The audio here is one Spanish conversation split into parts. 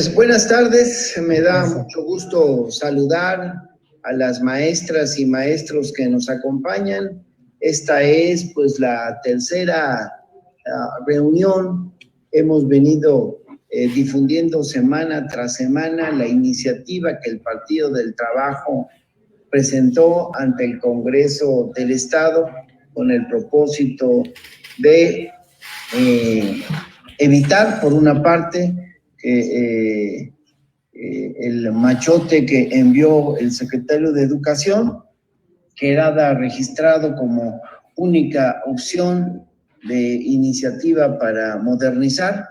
Pues buenas tardes, me da mucho gusto saludar a las maestras y maestros que nos acompañan. Esta es pues la tercera reunión. Hemos venido difundiendo semana tras semana la iniciativa que el Partido del Trabajo presentó ante el Congreso del Estado con el propósito de evitar, por una parte, que el machote que envió el secretario de Educación quedara registrado como única opción de iniciativa para modernizar.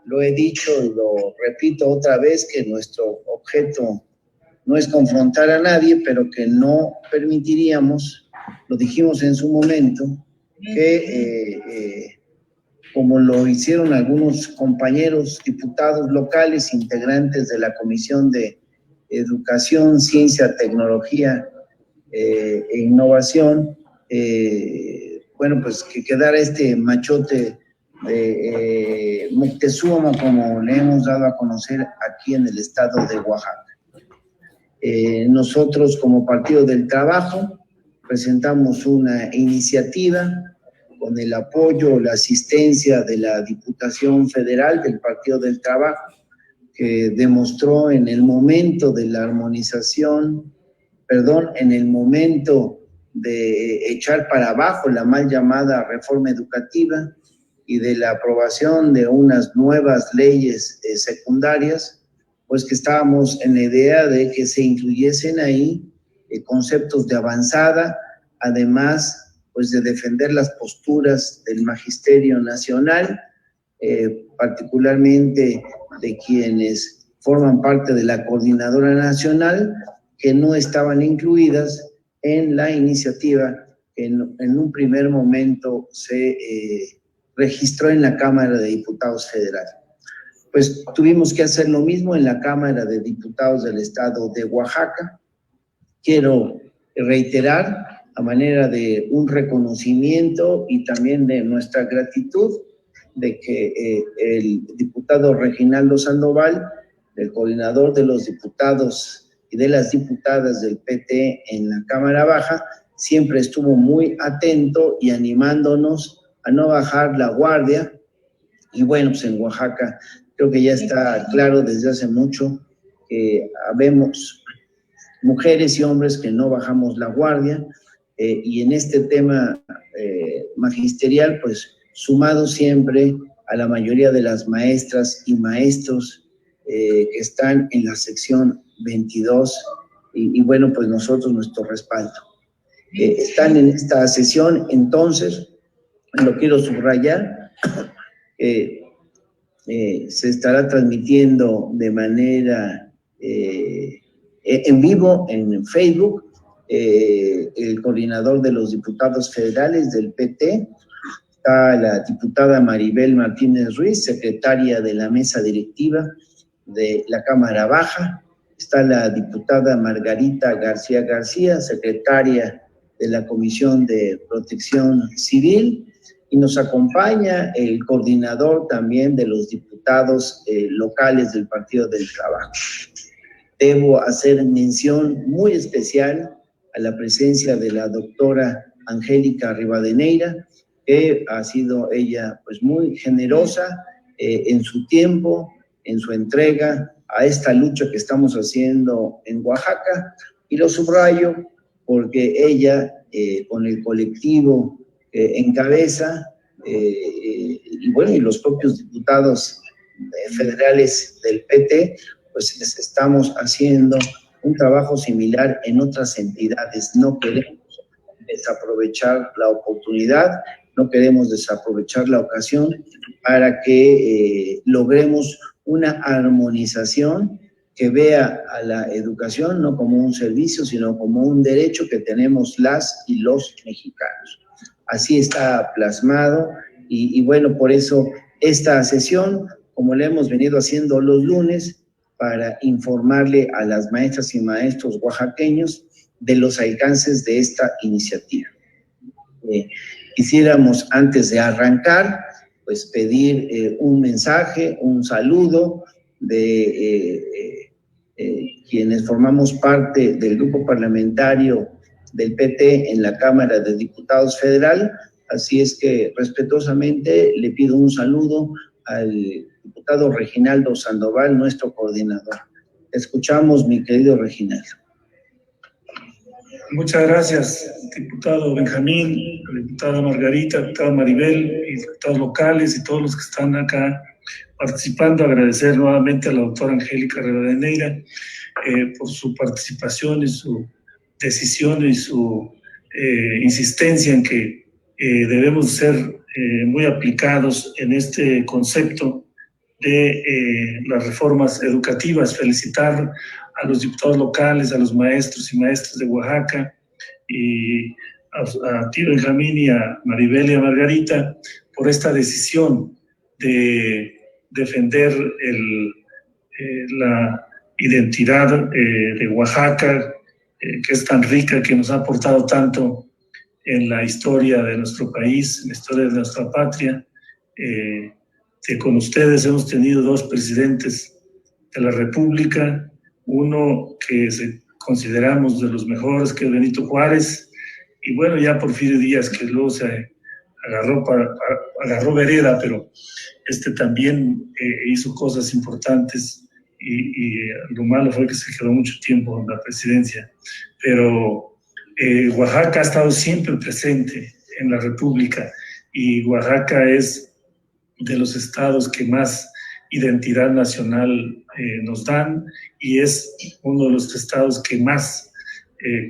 Lo he dicho y lo repito otra vez, que nuestro objeto no es confrontar a nadie, pero que no permitiríamos, lo dijimos en su momento, que como lo hicieron algunos compañeros diputados locales, integrantes de la Comisión de Educación, Ciencia, Tecnología e Innovación, bueno, pues que quedara este machote de Moctezuma, como le hemos dado a conocer aquí en el estado de Oaxaca. Nosotros, como Partido del Trabajo, presentamos una iniciativa con el apoyo, la asistencia de la Diputación Federal del Partido del Trabajo, que demostró en el momento de la armonización, en el momento de echar para abajo la mal llamada reforma educativa y de la aprobación de unas nuevas leyes secundarias, pues que estábamos en la idea de que se incluyesen ahí conceptos de avanzada, además pues de defender las posturas del Magisterio Nacional, particularmente de quienes forman parte de la Coordinadora Nacional, que no estaban incluidas en la iniciativa que en un primer momento se registró en la Cámara de Diputados Federal. Pues tuvimos que hacer lo mismo en la Cámara de Diputados del Estado de Oaxaca. Quiero reiterar, a manera de un reconocimiento y también de nuestra gratitud, de que el diputado Reginaldo Sandoval, el coordinador de los diputados y de las diputadas del PT en la Cámara Baja, siempre estuvo muy atento y animándonos a no bajar la guardia. Y bueno, pues en Oaxaca creo que ya está claro desde hace mucho que habemos mujeres y hombres que no bajamos la guardia, y en este tema magisterial, pues sumado siempre a la mayoría de las maestras y maestros que están en la sección 22, y bueno, pues nosotros nuestro respaldo. Están en esta sesión, entonces, lo quiero subrayar, se estará transmitiendo de manera en vivo en Facebook, el coordinador de los diputados federales del PT, está la diputada Maribel Martínez Ruiz, secretaria de la mesa directiva de la Cámara Baja, está la diputada Margarita García García, secretaria de la Comisión de Protección Civil, y nos acompaña el coordinador también de los diputados locales del Partido del Trabajo. Debo hacer mención muy especial a la presencia de la doctora Angélica Rivadeneira, que ha sido ella pues muy generosa en su tiempo, en su entrega a esta lucha que estamos haciendo en Oaxaca, y lo subrayo porque ella con el colectivo encabeza, y bueno, y los propios diputados federales del PT, pues estamos haciendo un trabajo similar en otras entidades. No queremos desaprovechar la oportunidad, no queremos desaprovechar la ocasión para que logremos una armonización que vea a la educación no como un servicio, sino como un derecho que tenemos las y los mexicanos. Así está plasmado, y bueno, por eso esta sesión, como le hemos venido haciendo los lunes, para informarle a las maestras y maestros oaxaqueños de los alcances de esta iniciativa. Quisiéramos, antes de arrancar, pues pedir un mensaje, un saludo de quienes formamos parte del grupo parlamentario del PT en la Cámara de Diputados Federal. Así es que respetuosamente le pido un saludo al diputado Reginaldo Sandoval, nuestro coordinador. Escuchamos, mi querido Reginaldo. Muchas gracias, diputado Benjamín, diputada Margarita, diputada Maribel, y diputados locales y todos los que están acá participando. Agradecer nuevamente a la doctora Angélica Rivadeneira por su participación y su decisión y su insistencia en que debemos ser muy aplicados en este concepto de las reformas educativas. Felicitar a los diputados locales, a los maestros y maestras de Oaxaca, y a ti, Benjamín, y a Maribel y a Margarita por esta decisión de defender la identidad de Oaxaca, que es tan rica, que nos ha aportado tanto en la historia de nuestro país, en la historia de nuestra patria. Que con ustedes hemos tenido dos presidentes de la República, uno que consideramos de los mejores, que es Benito Juárez, y bueno, ya Porfirio Díaz, que luego se agarró vereda, pero también hizo cosas importantes, y lo malo fue que se quedó mucho tiempo en la presidencia. Pero Oaxaca ha estado siempre presente en la República, y Oaxaca es de los estados que más identidad nacional nos dan, y es uno de los estados que más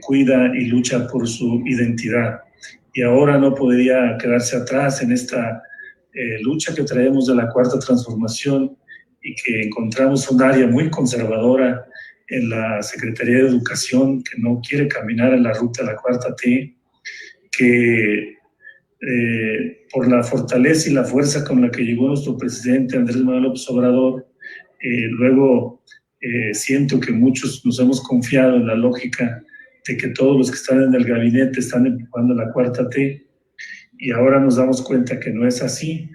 cuida y lucha por su identidad. Y ahora no podría quedarse atrás en esta lucha que traemos de la Cuarta Transformación, y que encontramos un área muy conservadora en la Secretaría de Educación, que no quiere caminar en la ruta de la Cuarta T, que por la fortaleza y la fuerza con la que llegó nuestro presidente Andrés Manuel López Obrador, luego siento que muchos nos hemos confiado en la lógica de que todos los que están en el gabinete están empujando la Cuarta T, y ahora nos damos cuenta que no es así.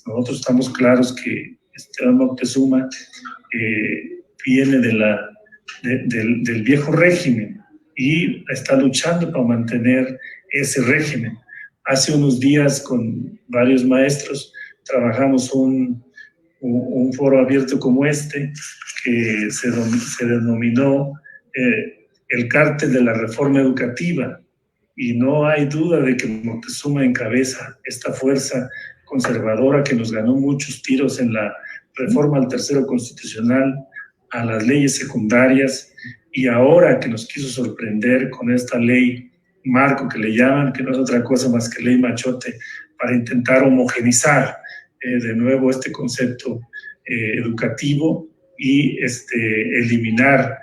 Nosotros estamos claros que Esteban Moctezuma viene del viejo régimen y está luchando para mantener ese régimen. Hace unos días, con varios maestros, trabajamos un foro abierto como este, que se denominó el cártel de la reforma educativa, y no hay duda de que Moctezuma encabeza esta fuerza conservadora que nos ganó muchos tiros en la reforma al tercero constitucional, a las leyes secundarias, y ahora que nos quiso sorprender con esta ley marco que le llaman, que no es otra cosa más que ley machote, para intentar homogenizar de nuevo este concepto educativo, y eliminar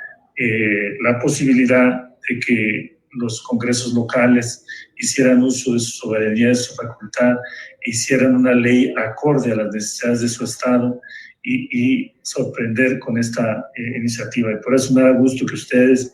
la posibilidad de que los congresos locales hicieran uso de su soberanía, de su facultad, e hicieran una ley acorde a las necesidades de su estado, y sorprender con esta iniciativa. Y por eso me da gusto que ustedes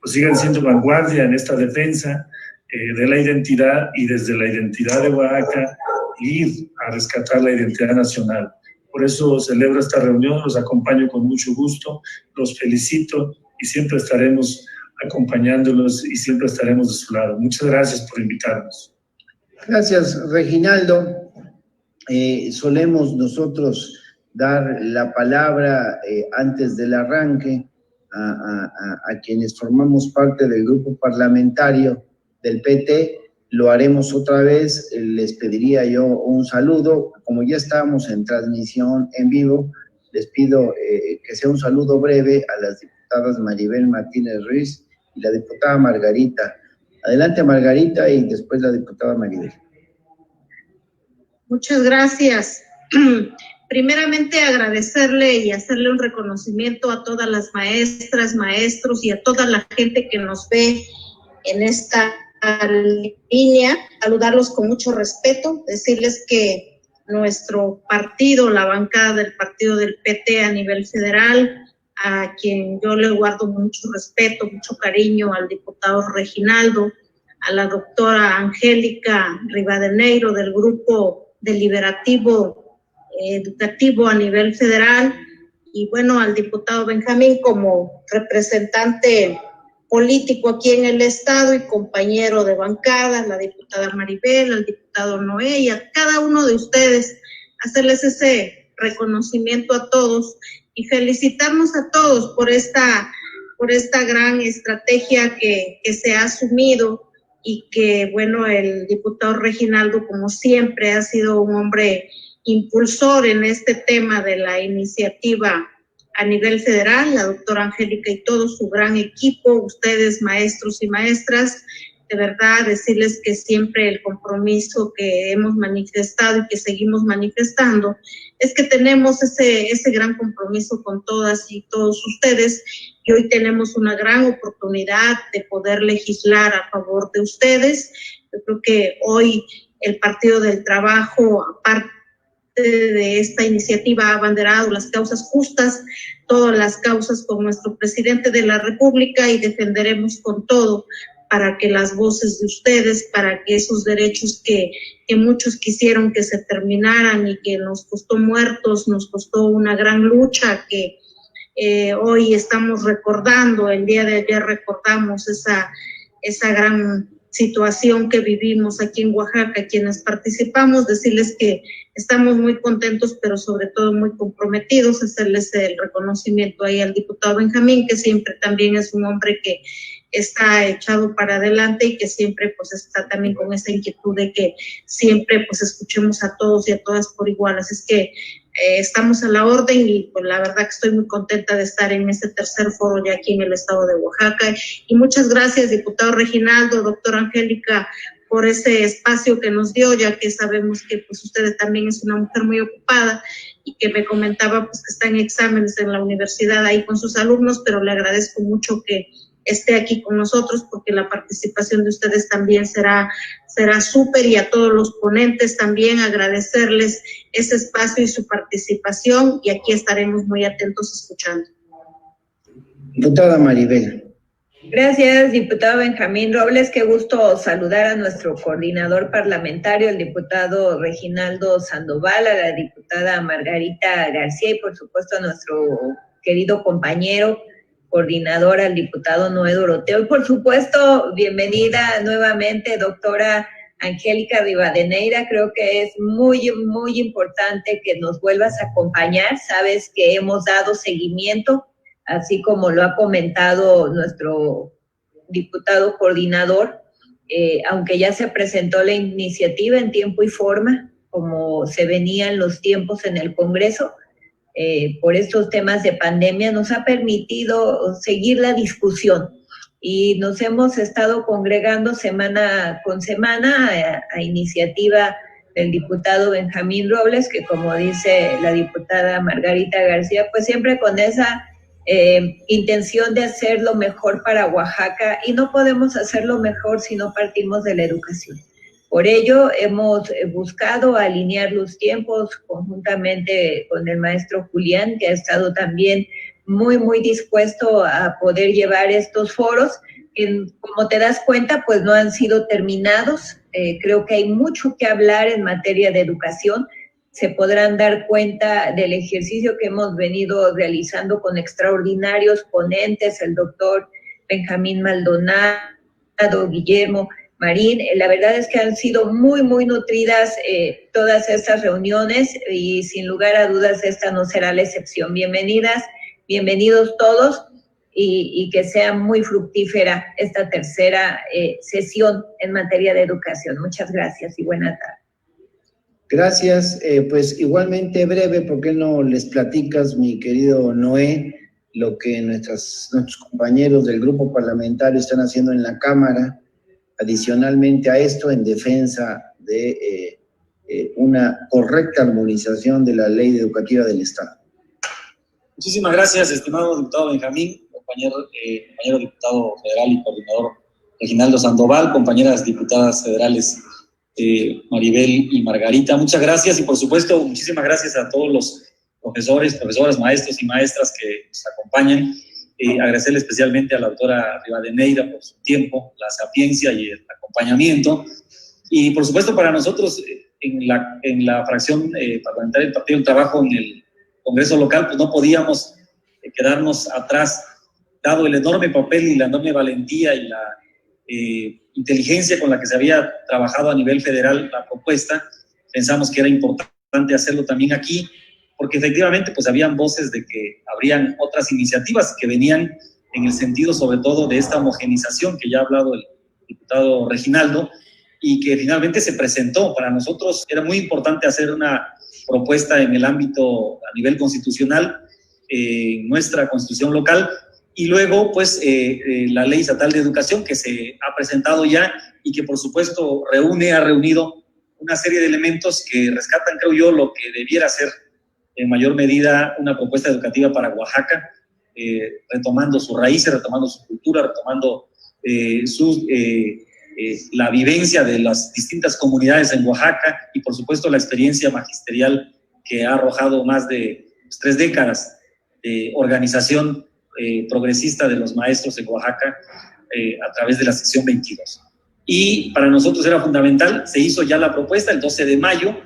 pues sigan siendo vanguardia en esta defensa de la identidad, y desde la identidad de Oaxaca ir a rescatar la identidad nacional. Por eso celebro esta reunión, los acompaño con mucho gusto, los felicito, y siempre estaremos acompañándolos y siempre estaremos de su lado. Muchas gracias por invitarnos. Gracias, Reginaldo. Solemos nosotros dar la palabra antes del arranque a quienes formamos parte del grupo parlamentario del PT. Lo haremos otra vez. Les pediría yo un saludo. Como ya estábamos en transmisión en vivo, les pido que sea un saludo breve a las diputadas Maribel Martínez Ruiz y la diputada Margarita. Adelante, Margarita, y después la diputada Maribel. Muchas gracias. Primeramente, agradecerle y hacerle un reconocimiento a todas las maestras, maestros y a toda la gente que nos ve en esta línea. Saludarlos con mucho respeto, decirles que nuestro partido, la bancada del partido del PT a nivel federal, a quien yo le guardo mucho respeto, mucho cariño, al diputado Reginaldo, a la doctora Angélica Rivadeneira del Grupo Deliberativo educativo a nivel federal, y bueno, al diputado Benjamín como representante político aquí en el estado y compañero de bancada, la diputada Maribel, al diputado Noé y a cada uno de ustedes, hacerles ese reconocimiento a todos y felicitarnos a todos por esta gran estrategia que se ha asumido, y que, bueno, el diputado Reginaldo, como siempre, ha sido un hombre impulsor en este tema de la iniciativa a nivel federal, la doctora Angélica y todo su gran equipo, ustedes maestros y maestras, de verdad decirles que siempre el compromiso que hemos manifestado y que seguimos manifestando es que tenemos ese gran compromiso con todas y todos ustedes, y hoy tenemos una gran oportunidad de poder legislar a favor de ustedes. Yo creo que hoy el Partido del Trabajo, aparte de esta iniciativa, ha abanderado las causas justas, todas las causas con nuestro presidente de la República, y defenderemos con todo para que las voces de ustedes, para que esos derechos que muchos quisieron que se terminaran y que nos costó muertos, nos costó una gran lucha, que hoy estamos recordando, el día de ayer recordamos esa gran situación que vivimos aquí en Oaxaca, quienes participamos, decirles que estamos muy contentos, pero sobre todo muy comprometidos, hacerles el reconocimiento ahí al diputado Benjamín, que siempre también es un hombre que está echado para adelante y que siempre pues está también con esa inquietud de que siempre pues escuchemos a todos y a todas por igual. Así es que estamos a la orden, y pues la verdad que estoy muy contenta de estar en este tercer foro ya aquí en el estado de Oaxaca. Y muchas gracias, diputado Reginaldo, doctora Angélica, por ese espacio que nos dio, ya que sabemos que pues usted también es una mujer muy ocupada y que me comentaba pues que está en exámenes en la universidad ahí con sus alumnos, pero le agradezco mucho que esté aquí con nosotros, porque la participación de ustedes también será súper, y a todos los ponentes también agradecerles ese espacio y su participación, y aquí estaremos muy atentos escuchando. Diputada Maribel. Gracias, diputado Benjamín Robles. Qué gusto saludar a nuestro coordinador parlamentario, el diputado Reginaldo Sandoval, a la diputada Margarita García y, por supuesto, a nuestro querido compañero coordinador, al diputado Noé Doroteo. Y, por supuesto, bienvenida nuevamente, doctora Angélica Rivadeneira. Creo que es muy, muy importante que nos vuelvas a acompañar. Sabes que hemos dado seguimiento, así como lo ha comentado nuestro diputado coordinador, aunque ya se presentó la iniciativa en tiempo y forma, como se venían los tiempos en el Congreso, por estos temas de pandemia, nos ha permitido seguir la discusión, y nos hemos estado congregando semana con semana a iniciativa del diputado Benjamín Robles, que, como dice la diputada Margarita García, pues siempre con esa intención de hacer lo mejor para Oaxaca, y no podemos hacerlo mejor si no partimos de la educación. Por ello, hemos buscado alinear los tiempos conjuntamente con el maestro Julián, que ha estado también muy, muy dispuesto a poder llevar estos foros, que, como te das cuenta, pues no han sido terminados. Creo que hay mucho que hablar en materia de educación. Se podrán dar cuenta del ejercicio que hemos venido realizando con extraordinarios ponentes, el doctor Benjamín Maldonado, Guillermo Marín. La verdad es que han sido muy, muy nutridas todas estas reuniones, y sin lugar a dudas esta no será la excepción. Bienvenidas, bienvenidos todos, y que sea muy fructífera esta tercera sesión en materia de educación. Muchas gracias y buena tarde. Gracias, pues igualmente breve, ¿por qué no les platicas, mi querido Noé, lo que nuestros compañeros del grupo parlamentario están haciendo en la Cámara, adicionalmente a esto, en defensa de una correcta armonización de la ley educativa del Estado? Muchísimas gracias, estimado diputado Benjamín, compañero diputado federal y coordinador Reginaldo Sandoval, compañeras diputadas federales Maribel y Margarita. Muchas gracias, y por supuesto muchísimas gracias a todos los profesores, profesoras, maestros y maestras que nos acompañan. Agradecerle especialmente a la doctora Rivadeneira por su tiempo, la sapiencia y el acompañamiento. Y por supuesto para nosotros en la fracción parlamentaria del Partido del Trabajo en el Congreso local, pues no podíamos quedarnos atrás, dado el enorme papel y la enorme valentía y la inteligencia con la que se había trabajado a nivel federal la propuesta. Pensamos que era importante hacerlo también aquí, porque efectivamente pues habían voces de que habrían otras iniciativas que venían en el sentido sobre todo de esta homogenización que ya ha hablado el diputado Reginaldo, y que finalmente se presentó. Para nosotros era muy importante hacer una propuesta en el ámbito a nivel constitucional, nuestra constitución local, y luego pues la ley estatal de educación que se ha presentado ya y que por supuesto ha reunido una serie de elementos que rescatan, creo yo, lo que debiera ser en mayor medida una propuesta educativa para Oaxaca, retomando sus raíces, retomando su cultura, retomando la vivencia de las distintas comunidades en Oaxaca y por supuesto la experiencia magisterial que ha arrojado más de 3 décadas de organización progresista de los maestros en Oaxaca a través de la sección 22. Y para nosotros era fundamental, se hizo ya la propuesta el 12 de mayo,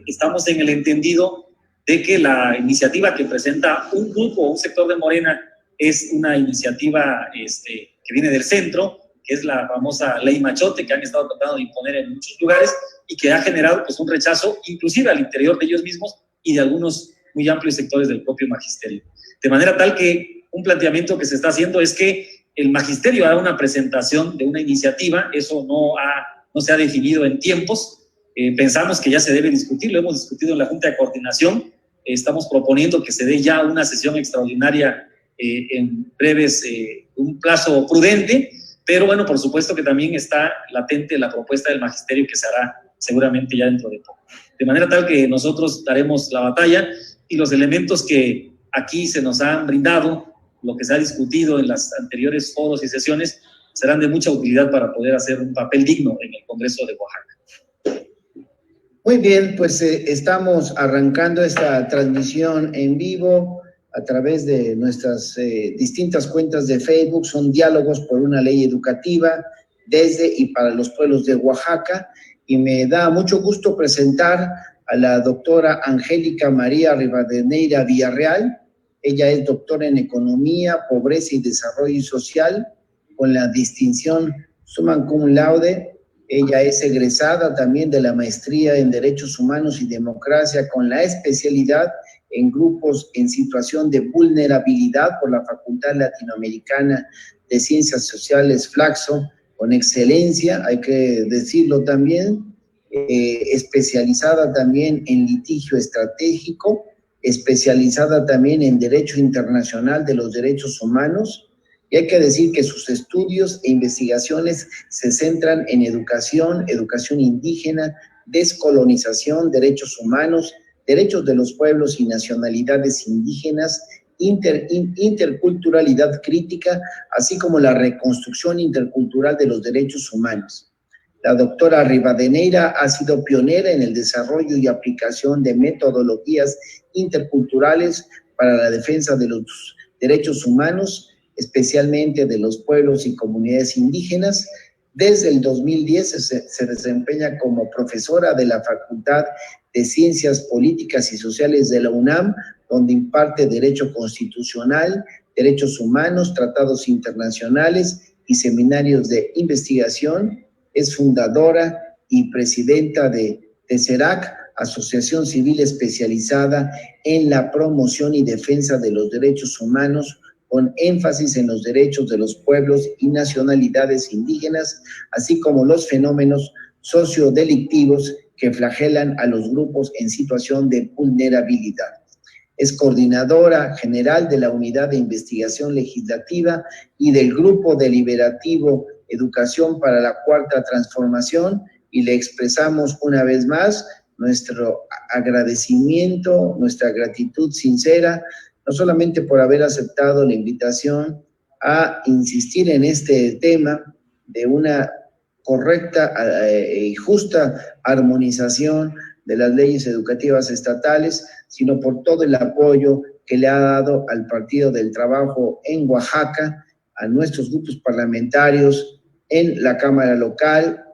estamos en el entendido de que la iniciativa que presenta un grupo, un sector de Morena, es una iniciativa que viene del centro, que es la famosa ley Machote, que han estado tratando de imponer en muchos lugares y que ha generado pues, un rechazo, inclusive al interior de ellos mismos y de algunos muy amplios sectores del propio magisterio. De manera tal que un planteamiento que se está haciendo es que el magisterio haga una presentación de una iniciativa, eso no se ha definido en tiempos, pensamos que ya se debe discutir, lo hemos discutido en la Junta de Coordinación, estamos proponiendo que se dé ya una sesión extraordinaria en breves, un plazo prudente, pero bueno, por supuesto que también está latente la propuesta del magisterio que se hará seguramente ya dentro de poco. De manera tal que nosotros daremos la batalla y los elementos que aquí se nos han brindado, lo que se ha discutido en las anteriores foros y sesiones, serán de mucha utilidad para poder hacer un papel digno en el Congreso de Oaxaca. Muy bien, pues estamos arrancando esta transmisión en vivo a través de nuestras distintas cuentas de Facebook. Son diálogos por una ley educativa desde y para los pueblos de Oaxaca, y me da mucho gusto presentar a la doctora Angélica María Rivadeneira Villarreal. Ella es doctora en Economía, Pobreza y Desarrollo Social, con la distinción Summa Cum Laude. Ella es egresada también de la Maestría en Derechos Humanos y Democracia, con la especialidad en grupos en situación de vulnerabilidad por la Facultad Latinoamericana de Ciencias Sociales, Flaxo, con excelencia, hay que decirlo también, especializada también en litigio estratégico, especializada también en Derecho Internacional de los Derechos Humanos, y hay que decir que sus estudios e investigaciones se centran en educación, educación indígena, descolonización, derechos humanos, derechos de los pueblos y nacionalidades indígenas, interculturalidad crítica, así como la reconstrucción intercultural de los derechos humanos. La doctora Rivadeneira ha sido pionera en el desarrollo y aplicación de metodologías interculturales para la defensa de los derechos humanos, especialmente de los pueblos y comunidades indígenas. Desde el 2010 se desempeña como profesora de la Facultad de Ciencias Políticas y Sociales de la UNAM, donde imparte Derecho Constitucional, Derechos Humanos, Tratados Internacionales y seminarios de investigación. Es fundadora y presidenta de TESERAC, Asociación Civil Especializada en la Promoción y Defensa de los Derechos Humanos, con énfasis en los derechos de los pueblos y nacionalidades indígenas, así como los fenómenos sociodelictivos que flagelan a los grupos en situación de vulnerabilidad. Es coordinadora general de la Unidad de Investigación Legislativa y del Grupo Deliberativo Educación para la Cuarta Transformación, y le expresamos una vez más nuestro agradecimiento, nuestra gratitud sincera, no solamente por haber aceptado la invitación a insistir en este tema de una correcta y justa armonización de las leyes educativas estatales, sino por todo el apoyo que le ha dado al Partido del Trabajo en Oaxaca, a nuestros grupos parlamentarios en la Cámara local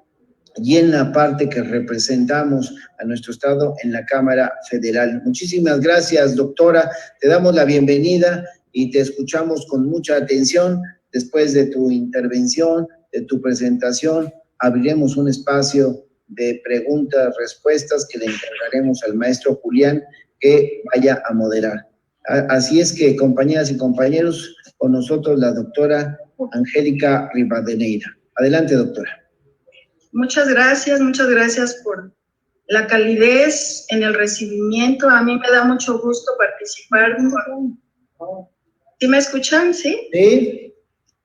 y en la parte que representamos a nuestro Estado en la Cámara Federal. Muchísimas gracias, doctora. Te damos la bienvenida y te escuchamos con mucha atención. Después de tu intervención, de tu presentación, abriremos un espacio de preguntas, respuestas que le encargaremos al maestro Julián que vaya a moderar. Así es que, compañeras y compañeros, con nosotros la doctora Angélica Rivadeneira. Adelante, doctora. Muchas gracias por la calidez en el recibimiento. A mí me da mucho gusto participar. ¿Sí me escuchan? ¿Sí? Sí.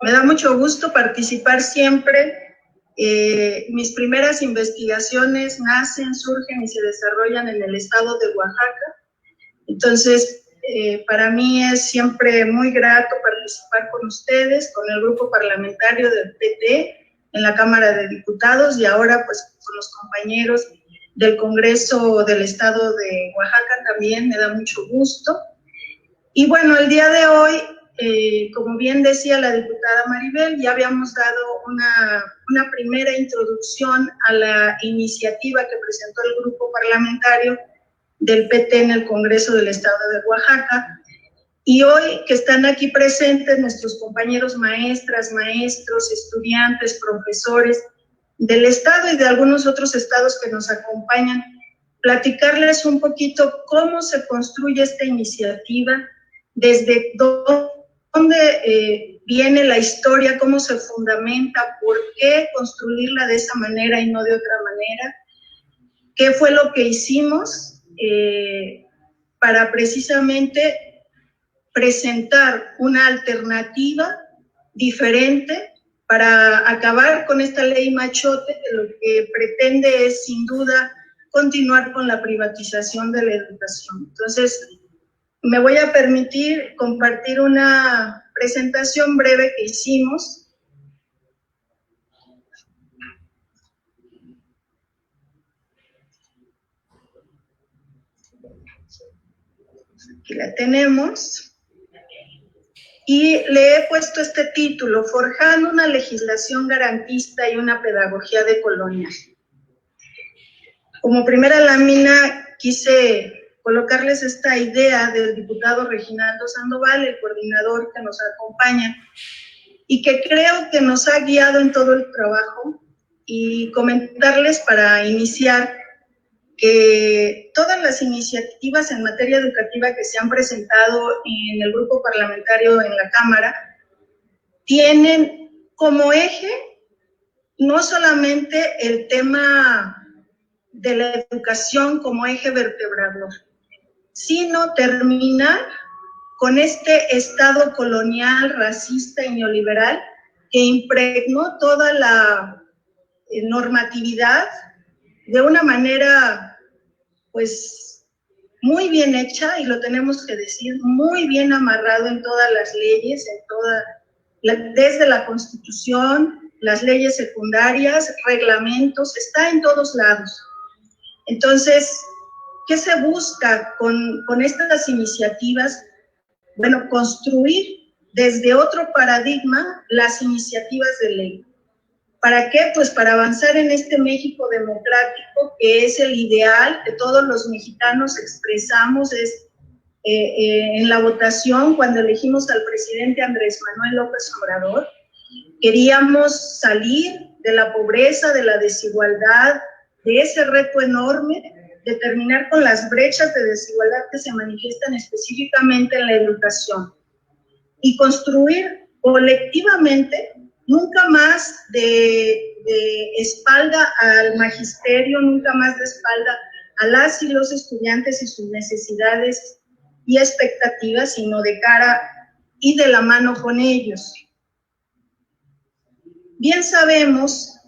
Me da mucho gusto participar siempre. Mis primeras investigaciones nacen, surgen y se desarrollan en el estado de Oaxaca. Entonces, para mí es siempre muy grato participar con ustedes, con el grupo parlamentario del PT en la Cámara de Diputados y ahora pues con los compañeros del Congreso del Estado de Oaxaca también me da mucho gusto. Y bueno, el día de hoy, como bien decía la diputada Maribel, ya habíamos dado una primera introducción a la iniciativa que presentó el grupo parlamentario del PT en el Congreso del Estado de Oaxaca. Y hoy que están aquí presentes nuestros compañeros maestras, maestros, estudiantes, profesores del Estado y de algunos otros estados que nos acompañan, platicarles un poquito cómo se construye esta iniciativa, desde dónde viene la historia, cómo se fundamenta, por qué construirla de esa manera y no de otra manera, qué fue lo que hicimos para precisamente presentar una alternativa diferente para acabar con esta ley machote que lo que pretende es sin duda continuar con la privatización de la educación. Entonces, me voy a permitir compartir una presentación breve que hicimos. Aquí la tenemos. Y le he puesto este título, Forjando una legislación garantista y una pedagogía decolonial. Como primera lámina quise colocarles esta idea del diputado Reginaldo Sandoval, el coordinador que nos acompaña, y que creo que nos ha guiado en todo el trabajo, y comentarles para iniciar que todas las iniciativas en materia educativa que se han presentado en el grupo parlamentario en la Cámara tienen como eje no solamente el tema de la educación como eje vertebrador, sino terminar con este Estado colonial, racista y neoliberal que impregnó toda la normatividad de una manera, pues, muy bien hecha, y lo tenemos que decir, muy bien amarrado en todas las leyes, desde la Constitución, las leyes secundarias, reglamentos, está en todos lados. Entonces, ¿qué se busca con estas iniciativas? Bueno, construir desde otro paradigma las iniciativas de ley. ¿Para qué? Pues para avanzar en este México democrático, que es el ideal que todos los mexicanos expresamos en la votación cuando elegimos al presidente Andrés Manuel López Obrador. Queríamos salir de la pobreza, de la desigualdad, de ese reto enorme de terminar con las brechas de desigualdad que se manifiestan específicamente en la educación y construir colectivamente, nunca más de espalda al magisterio, nunca más de espalda a las y los estudiantes y sus necesidades y expectativas, sino de cara y de la mano con ellos. Bien sabemos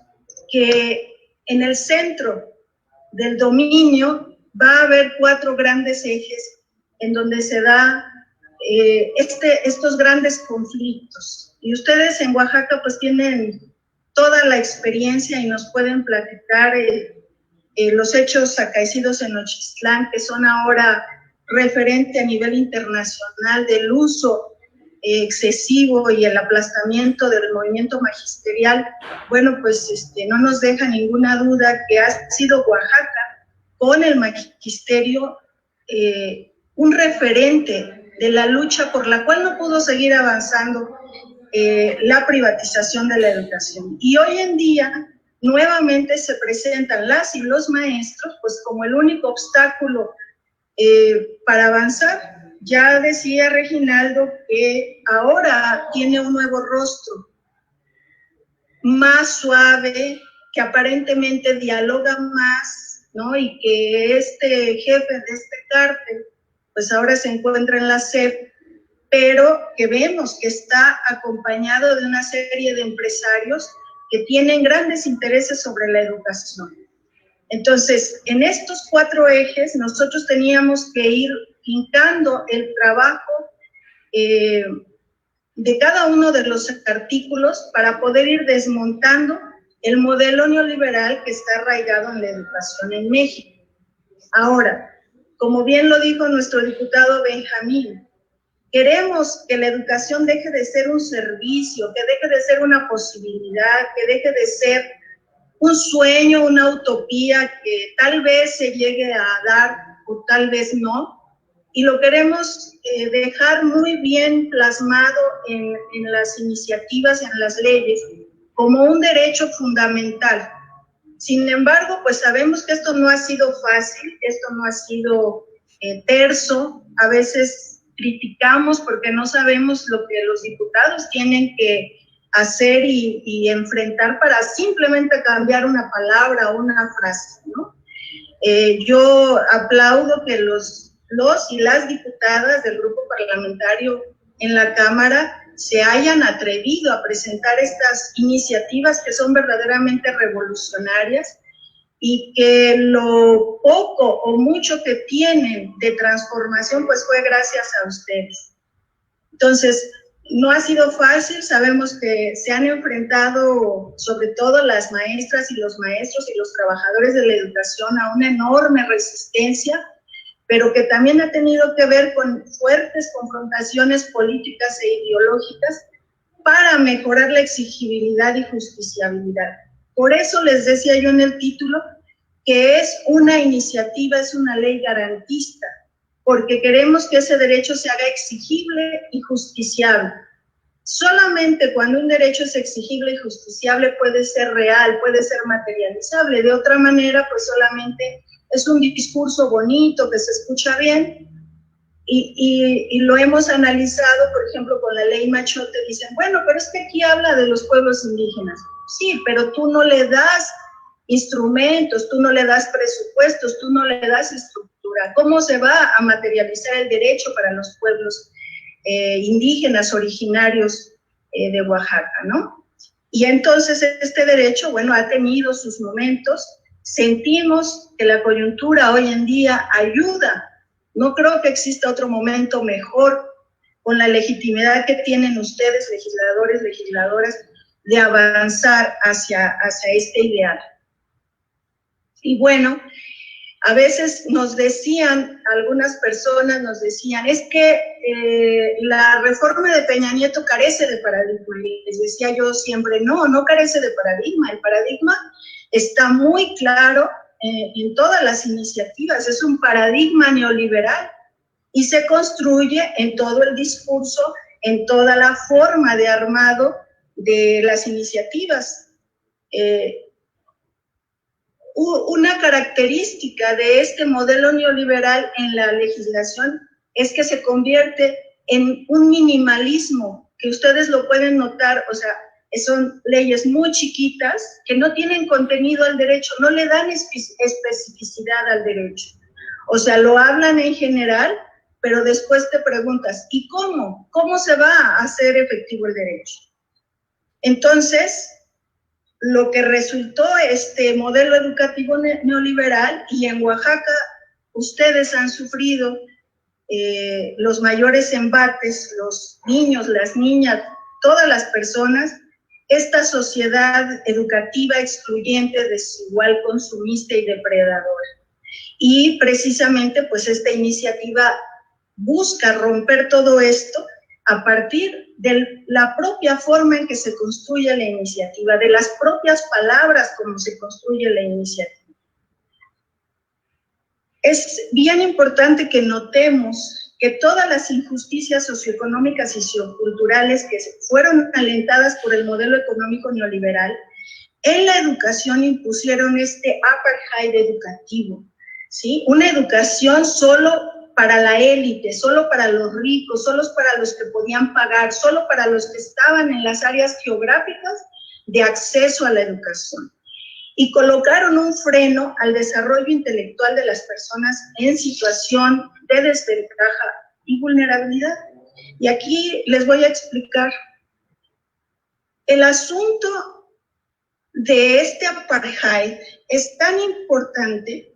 que en el centro del dominio va a haber 4 grandes ejes en donde se da estos grandes conflictos. Y ustedes en Oaxaca pues tienen toda la experiencia y nos pueden platicar los hechos acaecidos en Nochistlán, que son ahora referente a nivel internacional del uso excesivo y el aplastamiento del movimiento magisterial, bueno, pues no nos deja ninguna duda que ha sido Oaxaca, con el magisterio, un referente de la lucha por la cual no pudo seguir avanzando la privatización de la educación. Y hoy en día, nuevamente se presentan las y los maestros, pues como el único obstáculo para avanzar. Ya decía Reginaldo que ahora tiene un nuevo rostro, más suave, que aparentemente dialoga más, ¿no? Y que este jefe de este cártel, pues ahora se encuentra en la SEP, pero que vemos que está acompañado de una serie de empresarios que tienen grandes intereses sobre la educación. Entonces, en estos 4 ejes, nosotros teníamos que ir hincando el trabajo de cada uno de los artículos para poder ir desmontando el modelo neoliberal que está arraigado en la educación en México. Ahora, como bien lo dijo nuestro diputado Benjamín, queremos que la educación deje de ser un servicio, que deje de ser una posibilidad, que deje de ser un sueño, una utopía que tal vez se llegue a dar o tal vez no, y lo queremos dejar muy bien plasmado en las iniciativas, en las leyes, como un derecho fundamental. Sin embargo, pues sabemos que esto no ha sido fácil, esto no ha sido terso, a veces criticamos porque no sabemos lo que los diputados tienen que hacer y enfrentar para simplemente cambiar una palabra o una frase, ¿no? Yo aplaudo que los y las diputadas del grupo parlamentario en la Cámara se hayan atrevido a presentar estas iniciativas que son verdaderamente revolucionarias y que lo poco o mucho que tienen de transformación pues fue gracias a ustedes. Entonces, no ha sido fácil, sabemos que se han enfrentado sobre todo las maestras y los maestros y los trabajadores de la educación a una enorme resistencia, pero que también ha tenido que ver con fuertes confrontaciones políticas e ideológicas para mejorar la exigibilidad y justiciabilidad. Por eso les decía yo en el título que es una iniciativa, es una ley garantista, porque queremos que ese derecho se haga exigible y justiciable. Solamente cuando un derecho es exigible y justiciable puede ser real, puede ser materializable. De otra manera, pues solamente es un discurso bonito que se escucha bien y lo hemos analizado, por ejemplo, con la ley Machote. Dicen, bueno, pero es que aquí habla de los pueblos indígenas. Sí, pero tú no le das instrumentos, tú no le das presupuestos, tú no le das estructura. ¿Cómo se va a materializar el derecho para los pueblos indígenas originarios de Oaxaca, ¿no? Y entonces este derecho, bueno, ha tenido sus momentos. Sentimos que la coyuntura hoy en día ayuda. No creo que exista otro momento mejor con la legitimidad que tienen ustedes, legisladores, legisladoras, de avanzar hacia este ideal. Y bueno, a veces nos decían, algunas personas nos decían, es que la reforma de Peña Nieto carece de paradigma. Y les decía yo siempre, no carece de paradigma. El paradigma está muy claro en todas las iniciativas. Es un paradigma neoliberal y se construye en todo el discurso, en toda la forma de armado de las iniciativas. Una característica de este modelo neoliberal en la legislación es que se convierte en un minimalismo, que ustedes lo pueden notar, o sea, son leyes muy chiquitas que no tienen contenido al derecho, no le dan especificidad al derecho. O sea, lo hablan en general, pero después te preguntas, ¿y cómo? ¿Cómo se va a hacer efectivo el derecho? Entonces, lo que resultó este modelo educativo neoliberal, y en Oaxaca ustedes han sufrido los mayores embates, los niños, las niñas, todas las personas, esta sociedad educativa excluyente, desigual, consumista y depredadora. Y precisamente pues esta iniciativa busca romper todo esto a partir de la propia forma en que se construye la iniciativa, de las propias palabras como se construye la iniciativa. Es bien importante que notemos que todas las injusticias socioeconómicas y socioculturales que fueron alentadas por el modelo económico neoliberal, en la educación impusieron este apartheid educativo, ¿sí? Una educación solo para la élite, solo para los ricos, solo para los que podían pagar, solo para los que estaban en las áreas geográficas de acceso a la educación. Y colocaron un freno al desarrollo intelectual de las personas en situación de desventaja y vulnerabilidad. Y aquí les voy a explicar. El asunto de este apartheid es tan importante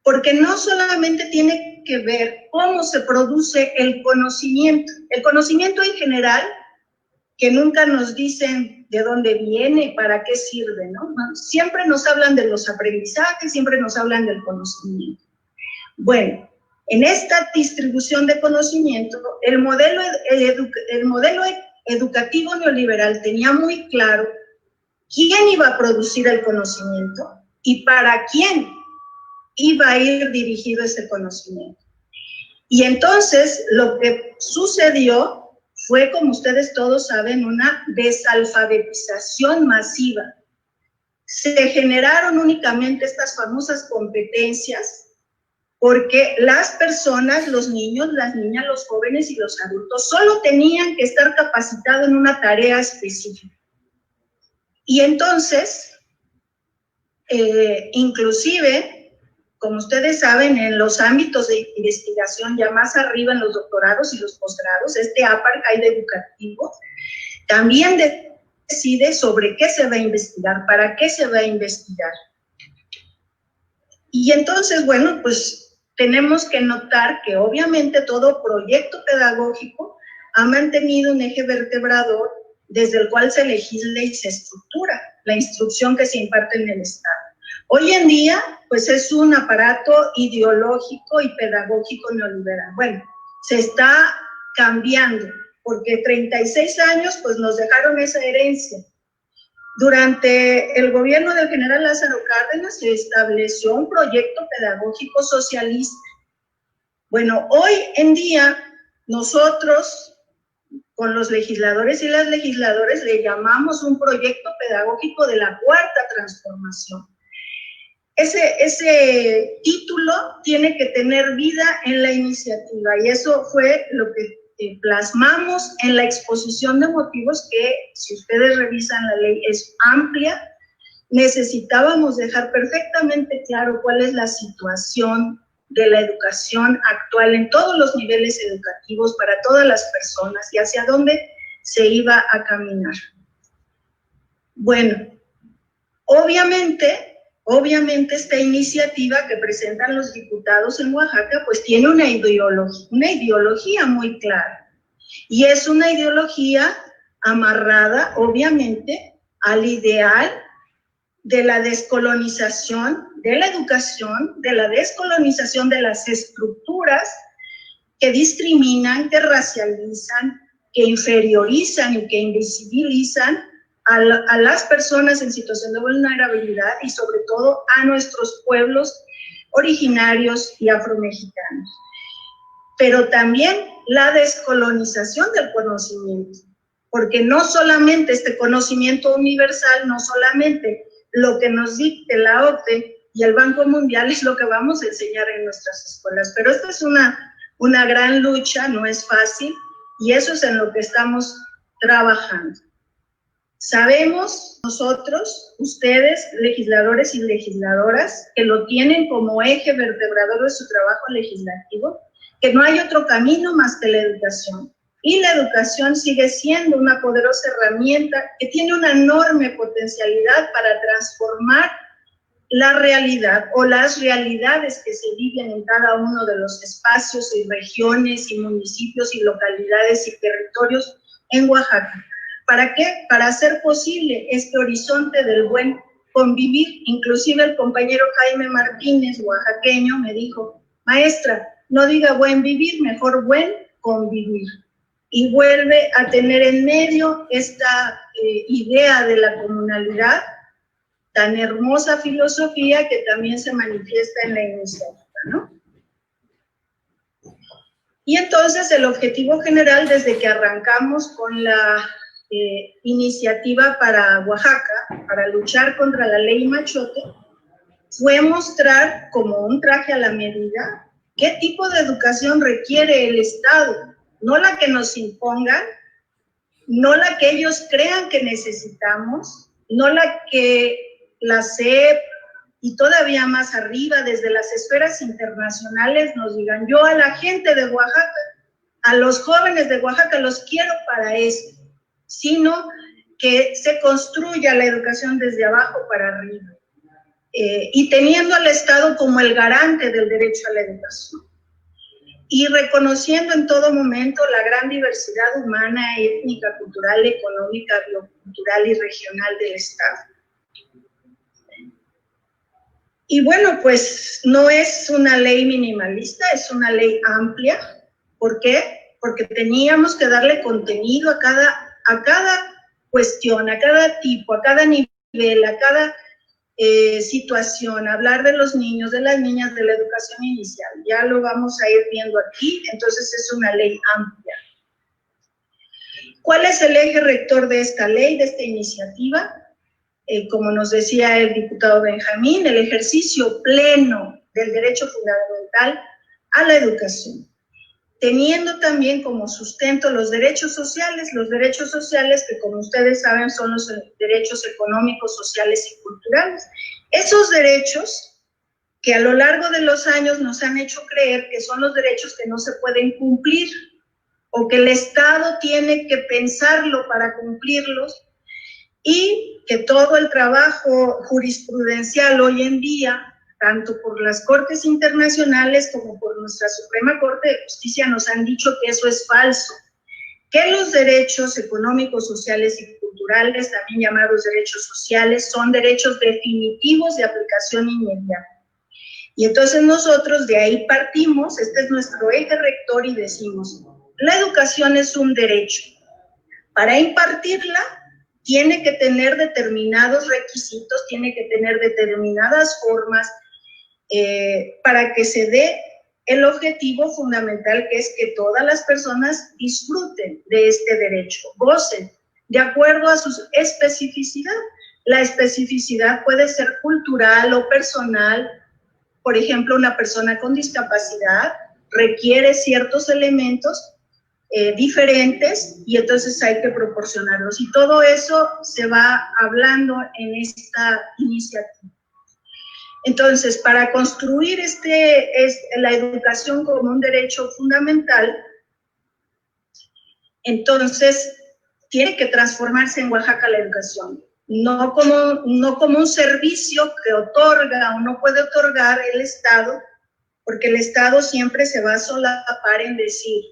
porque no solamente tiene que ver cómo se produce el conocimiento en general, que nunca nos dicen de dónde viene y para qué sirve, ¿no? Siempre nos hablan de los aprendizajes, siempre nos hablan del conocimiento. Bueno, en esta distribución de conocimiento, el modelo educativo neoliberal tenía muy claro quién iba a producir el conocimiento y para quién iba a ir dirigido ese conocimiento. Y entonces lo que sucedió fue, como ustedes todos saben, una desalfabetización masiva. Se generaron únicamente estas famosas competencias porque las personas, los niños, las niñas, los jóvenes y los adultos solo tenían que estar capacitados en una tarea específica. Y entonces, inclusive, como ustedes saben, en los ámbitos de investigación, ya más arriba en los doctorados y los posgrados, este apartheid educativo también decide sobre qué se va a investigar, para qué se va a investigar. Y entonces, bueno, pues tenemos que notar que obviamente todo proyecto pedagógico ha mantenido un eje vertebrador desde el cual se legisla y se estructura la instrucción que se imparte en el Estado. Hoy en día, pues es un aparato ideológico y pedagógico neoliberal. Bueno, se está cambiando, porque 36 años, pues nos dejaron esa herencia. Durante el gobierno del general Lázaro Cárdenas se estableció un proyecto pedagógico socialista. Bueno, hoy en día, nosotros, con los legisladores y las legisladoras, le llamamos un proyecto pedagógico de la Cuarta Transformación. Ese título tiene que tener vida en la iniciativa y eso fue lo que plasmamos en la exposición de motivos que, si ustedes revisan la ley, es amplia. Necesitábamos dejar perfectamente claro cuál es la situación de la educación actual en todos los niveles educativos para todas las personas y hacia dónde se iba a caminar. Bueno, obviamente esta iniciativa que presentan los diputados en Oaxaca, pues tiene una ideología muy clara. Y es una ideología amarrada, obviamente, al ideal de la descolonización de la educación, de la descolonización de las estructuras que discriminan, que racializan, que inferiorizan y que invisibilizan a las personas en situación de vulnerabilidad y sobre todo a nuestros pueblos originarios y afromexicanos. Pero también la descolonización del conocimiento, porque no solamente este conocimiento universal, no solamente lo que nos dicte la OCDE y el Banco Mundial es lo que vamos a enseñar en nuestras escuelas, pero esta es una gran lucha, no es fácil, y eso es en lo que estamos trabajando. Sabemos nosotros, ustedes, legisladores y legisladoras, que lo tienen como eje vertebrador de su trabajo legislativo, que no hay otro camino más que la educación. Y la educación sigue siendo una poderosa herramienta que tiene una enorme potencialidad para transformar la realidad o las realidades que se viven en cada uno de los espacios y regiones y municipios y localidades y territorios en Oaxaca. ¿Para qué? Para hacer posible este horizonte del buen convivir. Inclusive el compañero Jaime Martínez, oaxaqueño, me dijo, maestra, no diga buen vivir, mejor buen convivir. y vuelve a tener en medio esta idea de la comunalidad, tan hermosa filosofía que también se manifiesta en la iniciativa, ¿no? Y entonces el objetivo general desde que arrancamos con la iniciativa para Oaxaca, para luchar contra la ley Machote, fue mostrar como un traje a la medida qué tipo de educación requiere el Estado, no la que nos impongan, no la que ellos crean que necesitamos, no la que la SEP y todavía más arriba, desde las esferas internacionales, nos digan, yo a la gente de Oaxaca, a los jóvenes de Oaxaca los quiero para eso, sino que se construya la educación desde abajo para arriba, y teniendo al Estado como el garante del derecho a la educación, y reconociendo en todo momento la gran diversidad humana, étnica, cultural, económica, biocultural y regional del Estado. Y bueno, pues no es una ley minimalista, es una ley amplia. ¿Por qué? Porque teníamos que darle contenido a cada cuestión, a cada tipo, a cada nivel, a cada situación, hablar de los niños, de las niñas, de la educación inicial. Ya lo vamos a ir viendo aquí, entonces es una ley amplia. ¿Cuál es el eje rector de esta ley, de esta iniciativa? Como nos decía el diputado Benjamín, el ejercicio pleno del derecho fundamental a la educación, teniendo también como sustento los derechos sociales que, como ustedes saben, son los derechos económicos, sociales y culturales. Esos derechos que a lo largo de los años nos han hecho creer que son los derechos que no se pueden cumplir o que el Estado tiene que pensarlo para cumplirlos, y que todo el trabajo jurisprudencial hoy en día, tanto por las Cortes Internacionales como por nuestra Suprema Corte de Justicia, nos han dicho que eso es falso, que los derechos económicos, sociales y culturales, también llamados derechos sociales, son derechos definitivos de aplicación inmediata. Y entonces nosotros de ahí partimos, este es nuestro eje rector, y decimos, la educación es un derecho. Para impartirla, tiene que tener determinados requisitos, tiene que tener determinadas formas para que se dé el objetivo fundamental, que es que todas las personas disfruten de este derecho, gocen, de acuerdo a su especificidad. La especificidad puede ser cultural o personal. Por ejemplo, una persona con discapacidad requiere ciertos elementos diferentes, y entonces hay que proporcionarlos, y todo eso se va hablando en esta iniciativa. Entonces, para construir la educación como un derecho fundamental, entonces tiene que transformarse en Oaxaca la educación, no como un servicio que otorga o no puede otorgar el Estado, porque el Estado siempre se va a solapar en decir,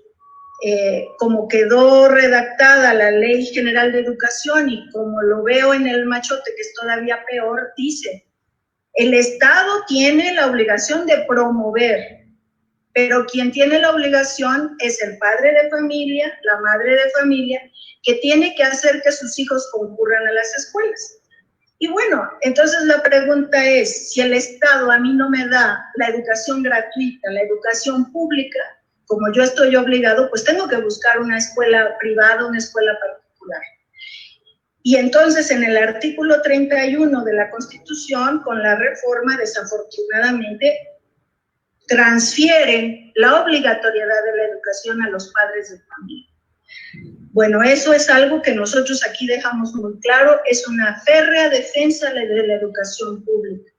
como quedó redactada la Ley General de Educación, y como lo veo en el Machote, que es todavía peor, dice, el Estado tiene la obligación de promover, pero quien tiene la obligación es el padre de familia, la madre de familia, que tiene que hacer que sus hijos concurran a las escuelas. Y bueno, entonces la pregunta es, si el Estado a mí no me da la educación gratuita, la educación pública, como yo estoy obligado, pues tengo que buscar una escuela privada, una escuela particular. Y entonces en el artículo 31 de la Constitución, con la reforma, desafortunadamente, transfieren la obligatoriedad de la educación a los padres de familia. Bueno, eso es algo que nosotros aquí dejamos muy claro, es una férrea defensa de la educación pública,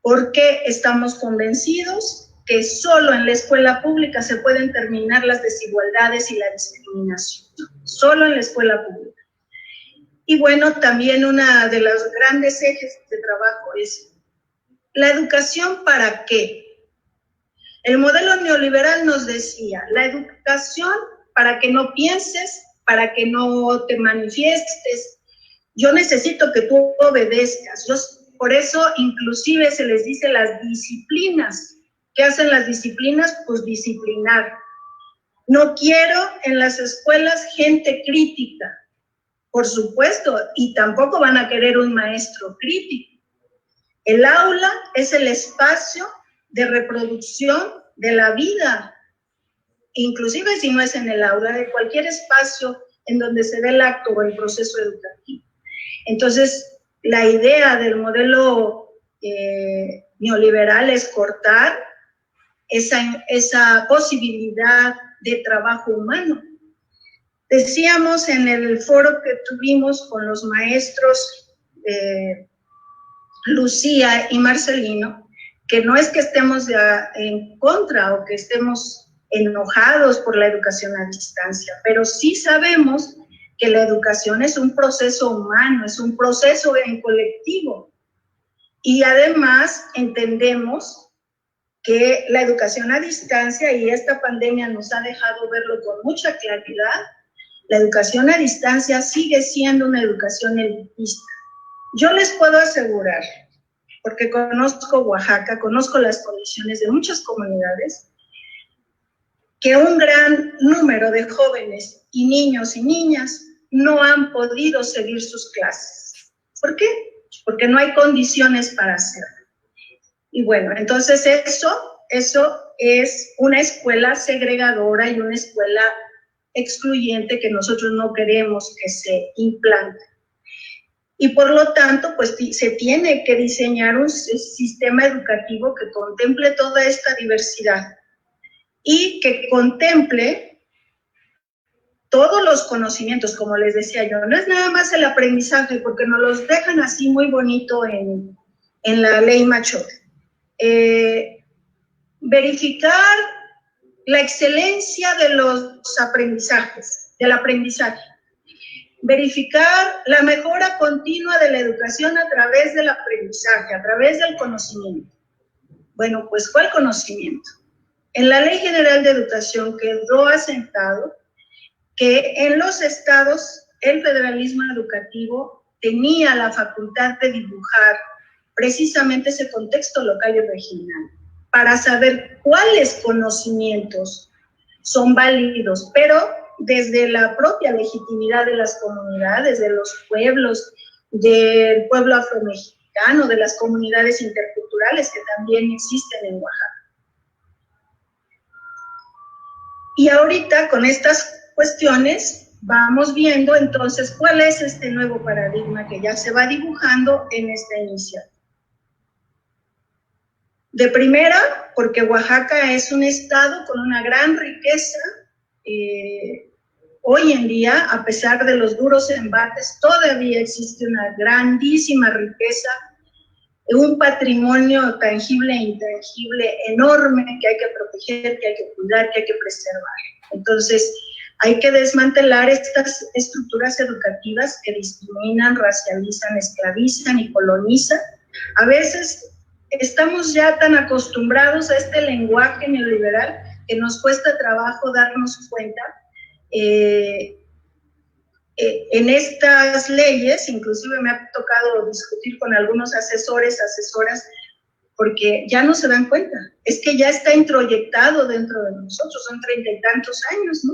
porque estamos convencidos que solo en la escuela pública se pueden terminar las desigualdades y la discriminación, solo en la escuela pública. Y bueno, también una de los grandes ejes de trabajo es la educación. ¿Para qué? El modelo neoliberal nos decía, la educación para que no pienses, para que no te manifiestes, yo necesito que tú obedezcas. Por eso inclusive se les dice las disciplinas. ¿Qué hacen las disciplinas? Pues disciplinar. No quiero en las escuelas gente crítica, por supuesto, y tampoco van a querer un maestro crítico. El aula es el espacio de reproducción de la vida, inclusive si no es en el aula, de cualquier espacio en donde se dé el acto o el proceso educativo. Entonces, la idea del modelo neoliberal es cortar esa posibilidad de trabajo humano. Decíamos en el foro que tuvimos con los maestros Lucía y Marcelino, que no es que estemos en contra o que estemos enojados por la educación a distancia, pero sí sabemos que la educación es un proceso humano, es un proceso en colectivo. Y además entendemos que la educación a distancia, y esta pandemia nos ha dejado verlo con mucha claridad, la educación a distancia sigue siendo una educación elitista. Yo les puedo asegurar, porque conozco Oaxaca, conozco las condiciones de muchas comunidades, que un gran número de jóvenes y niños y niñas no han podido seguir sus clases. ¿Por qué? Porque no hay condiciones para hacerlo. Y bueno, entonces eso es una escuela segregadora y una escuela excluyente que nosotros no queremos que se implante. Y por lo tanto, pues se tiene que diseñar un sistema educativo que contemple toda esta diversidad y que contemple todos los conocimientos, como les decía yo. No es nada más el aprendizaje, porque nos los dejan así muy bonito en la ley Machote. Verificar la excelencia de los aprendizajes, del aprendizaje. Verificar la mejora continua de la educación a través del aprendizaje, a través del conocimiento. Bueno, pues, ¿cuál conocimiento? En la Ley General de Educación quedó asentado que en los estados el federalismo educativo tenía la facultad de dibujar precisamente ese contexto local y regional para saber cuáles conocimientos son válidos, pero desde la propia legitimidad de las comunidades, de los pueblos, del pueblo afromexicano, de las comunidades interculturales que también existen en Oaxaca. Y ahorita con estas cuestiones vamos viendo entonces cuál es este nuevo paradigma que ya se va dibujando en esta iniciativa. De primera, porque Oaxaca es un estado con una gran riqueza. Hoy en día, a pesar de los duros embates, todavía existe una grandísima riqueza, un patrimonio tangible e intangible enorme que hay que proteger, que hay que cuidar, que hay que preservar. Entonces, hay que desmantelar estas estructuras educativas que discriminan, racializan, esclavizan y colonizan. A veces estamos ya tan acostumbrados a este lenguaje neoliberal que nos cuesta trabajo darnos cuenta. En estas leyes, inclusive me ha tocado discutir con algunos asesores, asesoras, porque ya no se dan cuenta. Es que ya está introyectado dentro de nosotros, son 30 y tantos años, ¿no?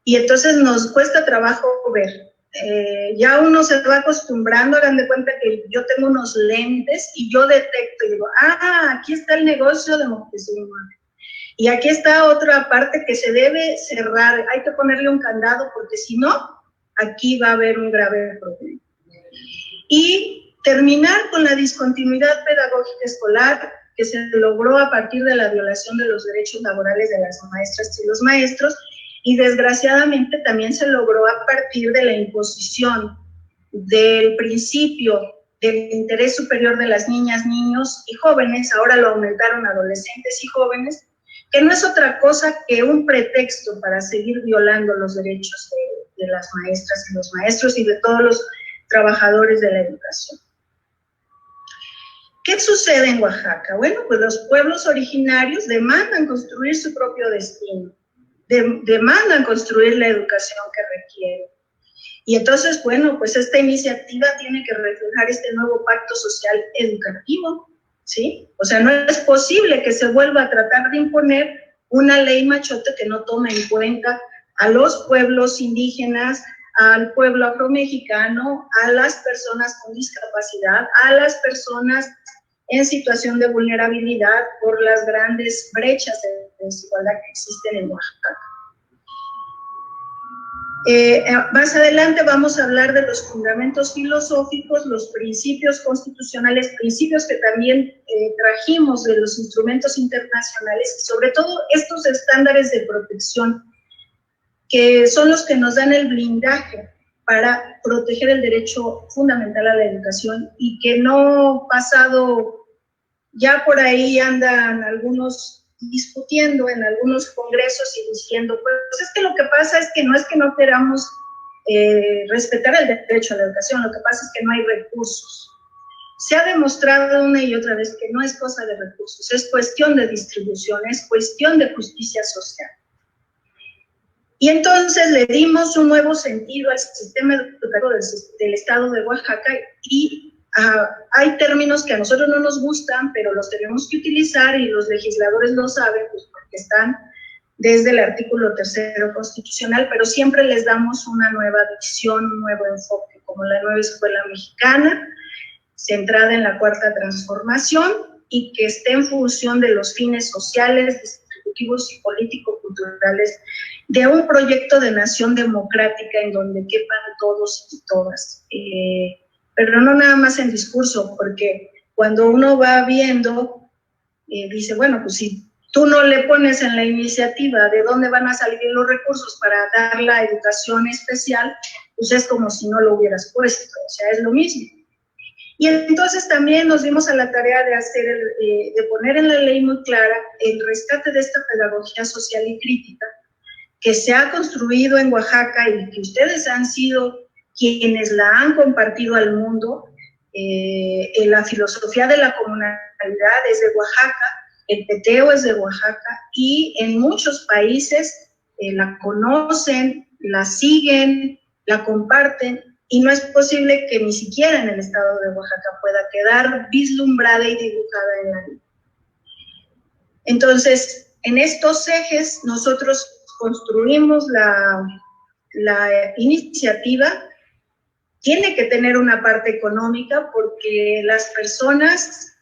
Y entonces nos cuesta trabajo ver. Ya uno se va acostumbrando, hagan de cuenta que yo tengo unos lentes y yo detecto y digo, aquí está el negocio de Moctezuma. Y aquí está otra parte que se debe cerrar, hay que ponerle un candado porque si no, aquí va a haber un grave problema. Y terminar con la discontinuidad pedagógica escolar que se logró a partir de la violación de los derechos laborales de las maestras y los maestros, y desgraciadamente también se logró a partir de la imposición del principio del interés superior de las niñas, niños y jóvenes, ahora lo aumentaron a adolescentes y jóvenes, que no es otra cosa que un pretexto para seguir violando los derechos de las maestras y los maestros y de todos los trabajadores de la educación. ¿Qué sucede en Oaxaca? Bueno, pues los pueblos originarios demandan construir su propio destino, demandan construir la educación que requieren. Y entonces, bueno, pues esta iniciativa tiene que reflejar este nuevo pacto social educativo, ¿sí? O sea, no es posible que se vuelva a tratar de imponer una ley machote que no toma en cuenta a los pueblos indígenas, al pueblo afromexicano, a las personas con discapacidad, a las personas en situación de vulnerabilidad por las grandes brechas de desigualdad que existen en Oaxaca. Más adelante vamos a hablar de los fundamentos filosóficos, los principios constitucionales, principios que también trajimos de los instrumentos internacionales y sobre todo estos estándares de protección que son los que nos dan el blindaje para proteger el derecho fundamental a la educación y que no pasado, ya por ahí andan algunos discutiendo en algunos congresos y diciendo, pues es que lo que pasa es que no queramos respetar el derecho a la educación, lo que pasa es que no hay recursos. Se ha demostrado una y otra vez que no es cosa de recursos, es cuestión de distribución, es cuestión de justicia social. Y entonces le dimos un nuevo sentido al sistema educativo del estado de Oaxaca y hay términos que a nosotros no nos gustan, pero los tenemos que utilizar y los legisladores lo saben, pues porque están desde el artículo 3º constitucional, pero siempre les damos una nueva visión, un nuevo enfoque, como la nueva escuela mexicana, centrada en la cuarta transformación y que esté en función de los fines sociales, distributivos y político-culturales de un proyecto de nación democrática en donde quepan todos y todas. Pero no nada más en discurso, porque cuando uno va viendo, dice, bueno, pues si tú no le pones en la iniciativa de dónde van a salir los recursos para dar la educación especial, pues es como si no lo hubieras puesto, o sea, es lo mismo. Y entonces también nos dimos a la tarea de poner en la ley muy clara el rescate de esta pedagogía social y crítica que se ha construido en Oaxaca y que ustedes han sido quienes la han compartido al mundo. La filosofía de la comunalidad es de Oaxaca, el peteo es de Oaxaca y en muchos países la conocen, la siguen, la comparten y no es posible que ni siquiera en el estado de Oaxaca pueda quedar vislumbrada y dibujada en la ley. Entonces, en estos ejes nosotros construimos la iniciativa. Tiene que tener una parte económica porque las personas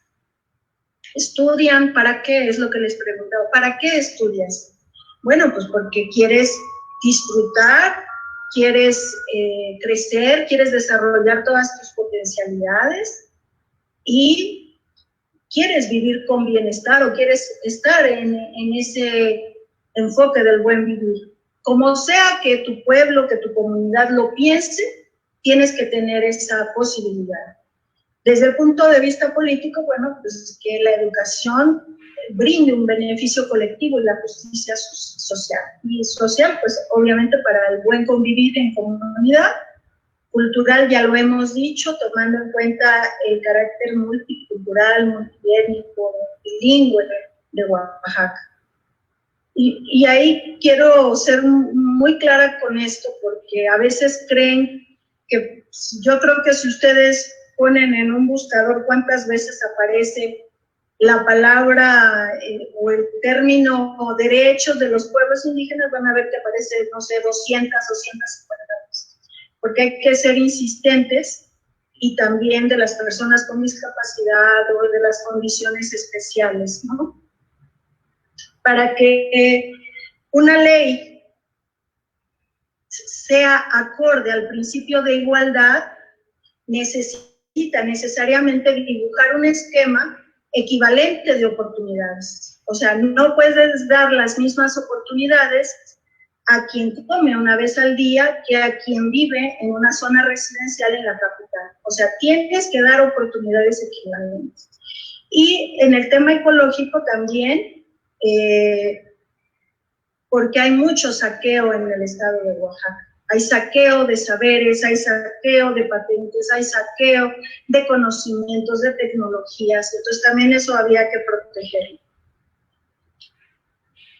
estudian, ¿para qué? Es lo que les preguntaba, ¿para qué estudias? Bueno, pues porque quieres disfrutar, quieres crecer, quieres desarrollar todas tus potencialidades y quieres vivir con bienestar o quieres estar en ese enfoque del buen vivir. Como sea que tu pueblo, que tu comunidad lo piense, tienes que tener esa posibilidad. Desde el punto de vista político, bueno, pues que la educación brinde un beneficio colectivo y la justicia social. Y social, pues obviamente para el buen convivir en comunidad. Cultural, ya lo hemos dicho, tomando en cuenta el carácter multicultural, multiétnico, bilingüe de Oaxaca. Y ahí quiero ser muy clara con esto, porque a veces creen que yo creo que si ustedes ponen en un buscador cuántas veces aparece la palabra o el término derechos de los pueblos indígenas, van a ver que aparece, no sé, 200, 250 veces. Porque hay que ser insistentes y también de las personas con discapacidad o de las condiciones especiales, ¿no? Para que una ley sea acorde al principio de igualdad, necesita necesariamente dibujar un esquema equivalente de oportunidades. O sea, no puedes dar las mismas oportunidades a quien come una vez al día que a quien vive en una zona residencial en la capital. O sea, tienes que dar oportunidades equivalentes. Y en el tema ecológico también, porque hay mucho saqueo en el estado de Oaxaca. Hay saqueo de saberes, hay saqueo de patentes, hay saqueo de conocimientos, de tecnologías. Entonces también eso había que protegerlo.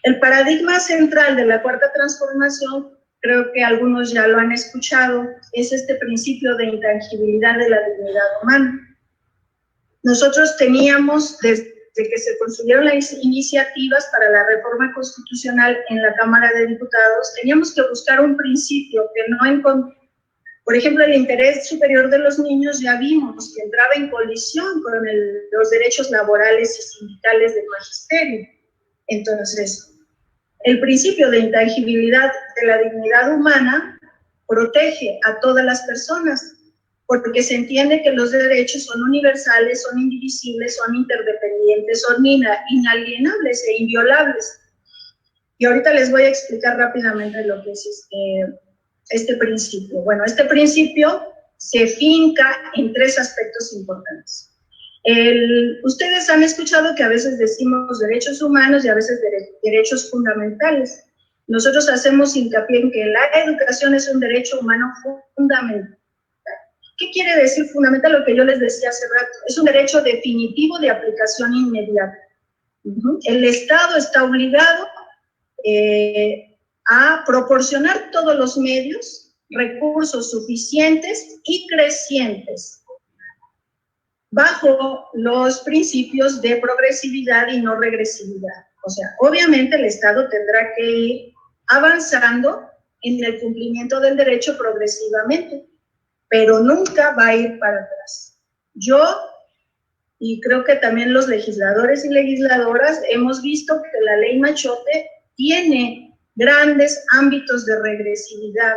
El paradigma central de la cuarta transformación, creo que algunos ya lo han escuchado, es este principio de intangibilidad de la dignidad humana. Nosotros teníamos desde que se construyeron las iniciativas para la reforma constitucional en la Cámara de Diputados, teníamos que buscar un principio que no encontró. Por ejemplo, el interés superior de los niños ya vimos que entraba en colisión con los derechos laborales y sindicales del magisterio. Entonces, el principio de intangibilidad de la dignidad humana protege a todas las personas, porque se entiende que los derechos son universales, son indivisibles, son interdependientes, son inalienables e inviolables. Y ahorita les voy a explicar rápidamente lo que es este principio. Bueno, este principio se finca en 3 aspectos importantes. Ustedes han escuchado que a veces decimos derechos humanos y a veces derechos fundamentales. Nosotros hacemos hincapié en que la educación es un derecho humano fundamental. ¿Qué quiere decir fundamental? Lo que yo les decía hace rato. Es un derecho definitivo de aplicación inmediata. El Estado está obligado a proporcionar todos los medios, recursos suficientes y crecientes, bajo los principios de progresividad y no regresividad. O sea, obviamente el Estado tendrá que ir avanzando en el cumplimiento del derecho progresivamente, pero nunca va a ir para atrás. Yo, y creo que también los legisladores y legisladoras, hemos visto que la ley Machote tiene grandes ámbitos de regresividad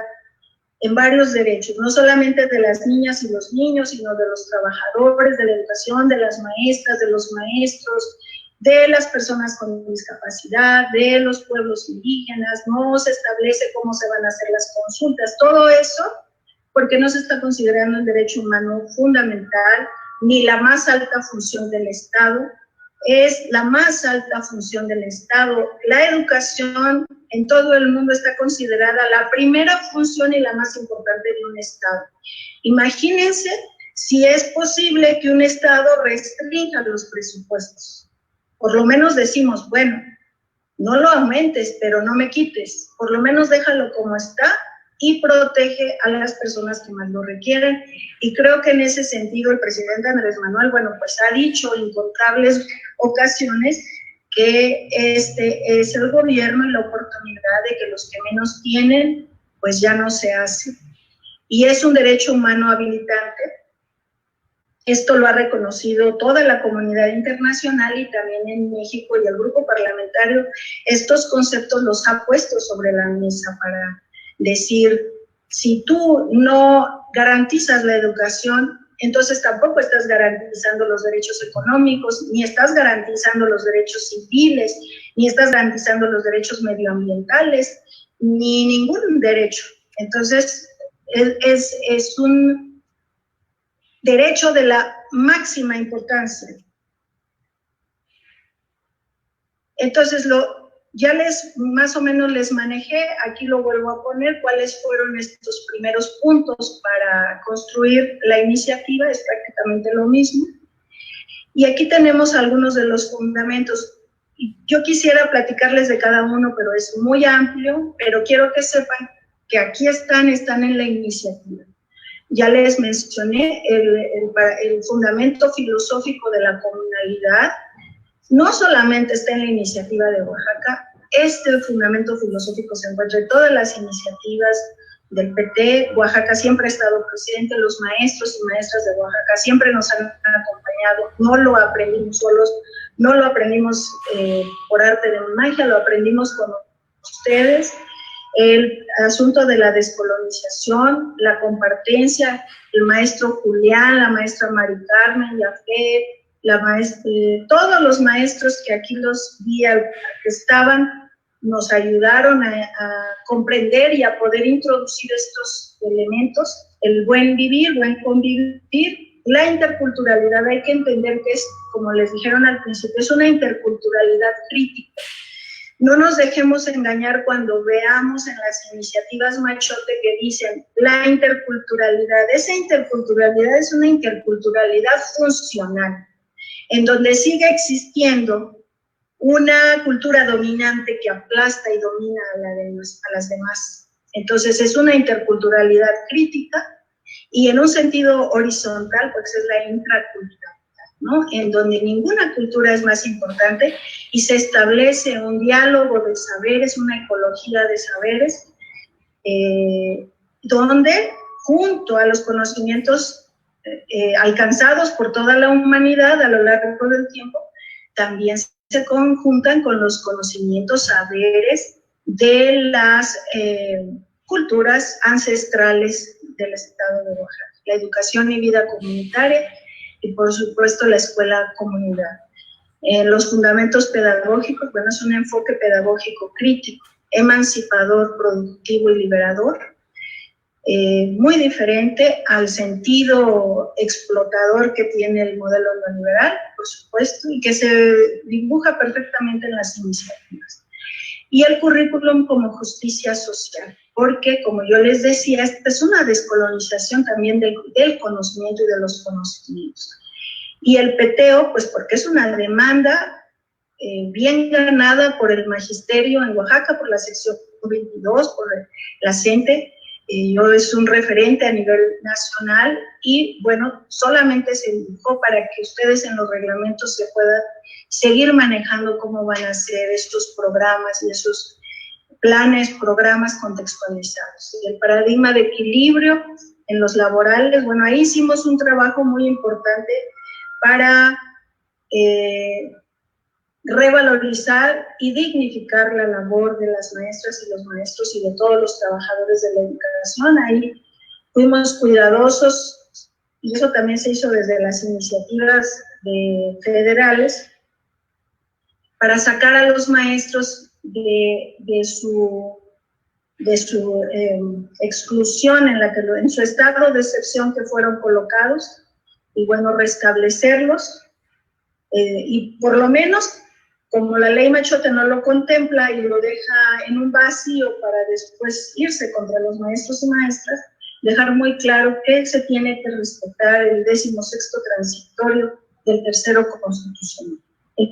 en varios derechos, no solamente de las niñas y los niños, sino de los trabajadores de la educación, de las maestras, de los maestros, de las personas con discapacidad, de los pueblos indígenas. No se establece cómo se van a hacer las consultas, todo eso porque no se está considerando el derecho humano fundamental, ni la más alta función del Estado. Es la más alta función del Estado. La educación en todo el mundo está considerada la primera función y la más importante de un Estado. Imagínense si es posible que un Estado restrinja los presupuestos. Por lo menos decimos, bueno, no lo aumentes, pero no me quites. Por lo menos déjalo como está y protege a las personas que más lo requieren. Y creo que en ese sentido el presidente Andrés Manuel, bueno, pues ha dicho en incontables ocasiones que este es el gobierno y la oportunidad de que los que menos tienen, pues ya no se hace. Y es un derecho humano habilitante. Esto lo ha reconocido toda la comunidad internacional y también en México, y el grupo parlamentario estos conceptos los ha puesto sobre la mesa para decir, si tú no garantizas la educación, entonces tampoco estás garantizando los derechos económicos, ni estás garantizando los derechos civiles, ni estás garantizando los derechos medioambientales, ni ningún derecho. Entonces, es un derecho de la máxima importancia. Entonces, ya más o menos les manejé, aquí lo vuelvo a poner, cuáles fueron estos primeros puntos para construir la iniciativa, es prácticamente lo mismo. Y aquí tenemos algunos de los fundamentos. Yo quisiera platicarles de cada uno, pero es muy amplio, pero quiero que sepan que aquí están en la iniciativa. Ya les mencioné el fundamento filosófico de la comunalidad. No solamente está en la iniciativa de Oaxaca, este fundamento filosófico se encuentra en todas las iniciativas del PT. Oaxaca siempre ha estado presente, los maestros y maestras de Oaxaca siempre nos han acompañado, no lo aprendimos solos, no lo aprendimos por arte de magia, lo aprendimos con ustedes. El asunto de la descolonización, la compartencia, el maestro Julián, la maestra Mari Carmen, Yafet, todos los maestros que aquí los vi que estaban, nos ayudaron a comprender y a poder introducir estos elementos, el buen vivir, buen convivir, la interculturalidad. Hay que entender que es, como les dijeron al principio, es una interculturalidad crítica. No nos dejemos engañar cuando veamos en las iniciativas Machote que dicen la interculturalidad. Esa interculturalidad es una interculturalidad funcional, en donde sigue existiendo una cultura dominante que aplasta y domina a las demás. Entonces es una interculturalidad crítica y en un sentido horizontal, pues es la intraculturalidad, ¿no? En donde ninguna cultura es más importante y se establece un diálogo de saberes, una ecología de saberes, donde junto a los conocimientos alcanzados por toda la humanidad a lo largo del tiempo, también se conjuntan con los conocimientos, saberes de las culturas ancestrales del estado de Oaxaca, la educación y vida comunitaria y por supuesto la escuela comunidad. Los fundamentos pedagógicos, bueno, es un enfoque pedagógico crítico, emancipador, productivo y liberador, muy diferente al sentido explotador que tiene el modelo neoliberal, por supuesto, y que se dibuja perfectamente en las iniciativas. Y el currículum como justicia social, porque, como yo les decía, esta es una descolonización también del conocimiento y de los conocimientos. Y el peteo, pues porque es una demanda bien ganada por el magisterio en Oaxaca, por la sección 22, por la CENTE, es un referente a nivel nacional y, bueno, solamente se dibujó para que ustedes en los reglamentos se puedan seguir manejando cómo van a ser estos programas y esos planes, programas contextualizados. El paradigma de equilibrio en los laborales, bueno, ahí hicimos un trabajo muy importante para revalorizar y dignificar la labor de las maestras y los maestros y de todos los trabajadores de la educación. Ahí fuimos cuidadosos y eso también se hizo desde las iniciativas federales para sacar a los maestros de su exclusión en su estado de excepción que fueron colocados y, bueno, restablecerlos y por lo menos, como la ley Machote no lo contempla y lo deja en un vacío para después irse contra los maestros y maestras, dejar muy claro que se tiene que respetar el 16º transitorio del 3º constitucional.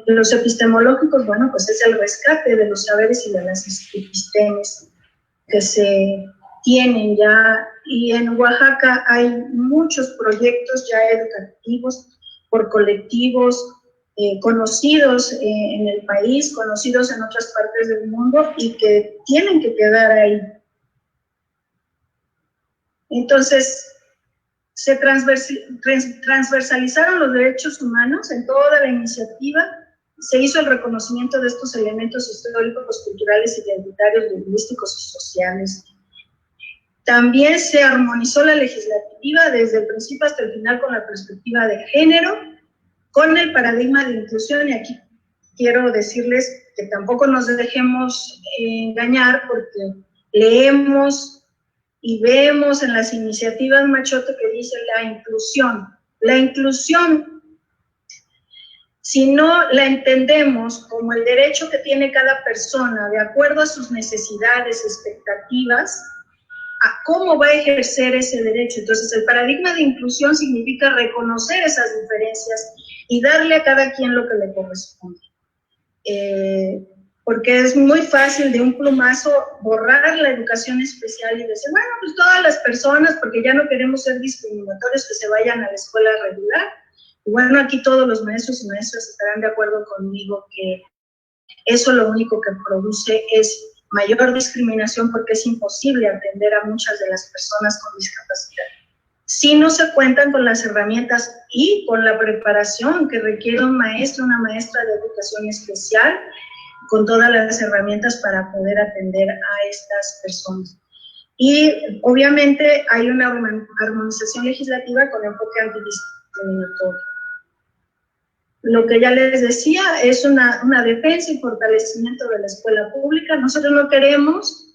Los epistemológicos, bueno, pues es el rescate de los saberes y de las epistemes que se tienen ya, y en Oaxaca hay muchos proyectos ya educativos por colectivos conocidos en el país, conocidos en otras partes del mundo y que tienen que quedar ahí. Entonces, se transversalizaron los derechos humanos en toda la iniciativa, se hizo el reconocimiento de estos elementos históricos, culturales, identitarios, lingüísticos y sociales. También se armonizó la legislativa desde el principio hasta el final con la perspectiva de género, con el paradigma de inclusión, y aquí quiero decirles que tampoco nos dejemos engañar porque leemos y vemos en las iniciativas Machote que dice la inclusión. La inclusión, si no la entendemos como el derecho que tiene cada persona de acuerdo a sus necesidades, expectativas, a cómo va a ejercer ese derecho. Entonces, el paradigma de inclusión significa reconocer esas diferencias y darle a cada quien lo que le corresponde. Porque es muy fácil de un plumazo borrar la educación especial y decir, bueno, pues todas las personas, porque ya no queremos ser discriminatorios, que se vayan a la escuela regular. Y bueno, aquí todos los maestros y maestras estarán de acuerdo conmigo que eso lo único que produce es mayor discriminación porque es imposible atender a muchas de las personas con discapacidad. Si no se cuentan con las herramientas y con la preparación que requiere un maestro, una maestra de educación especial, con todas las herramientas para poder atender a estas personas. Y obviamente hay una armonización legislativa con enfoque antidiscriminatorio. Lo que ya les decía es una defensa y fortalecimiento de la escuela pública. Nosotros no queremos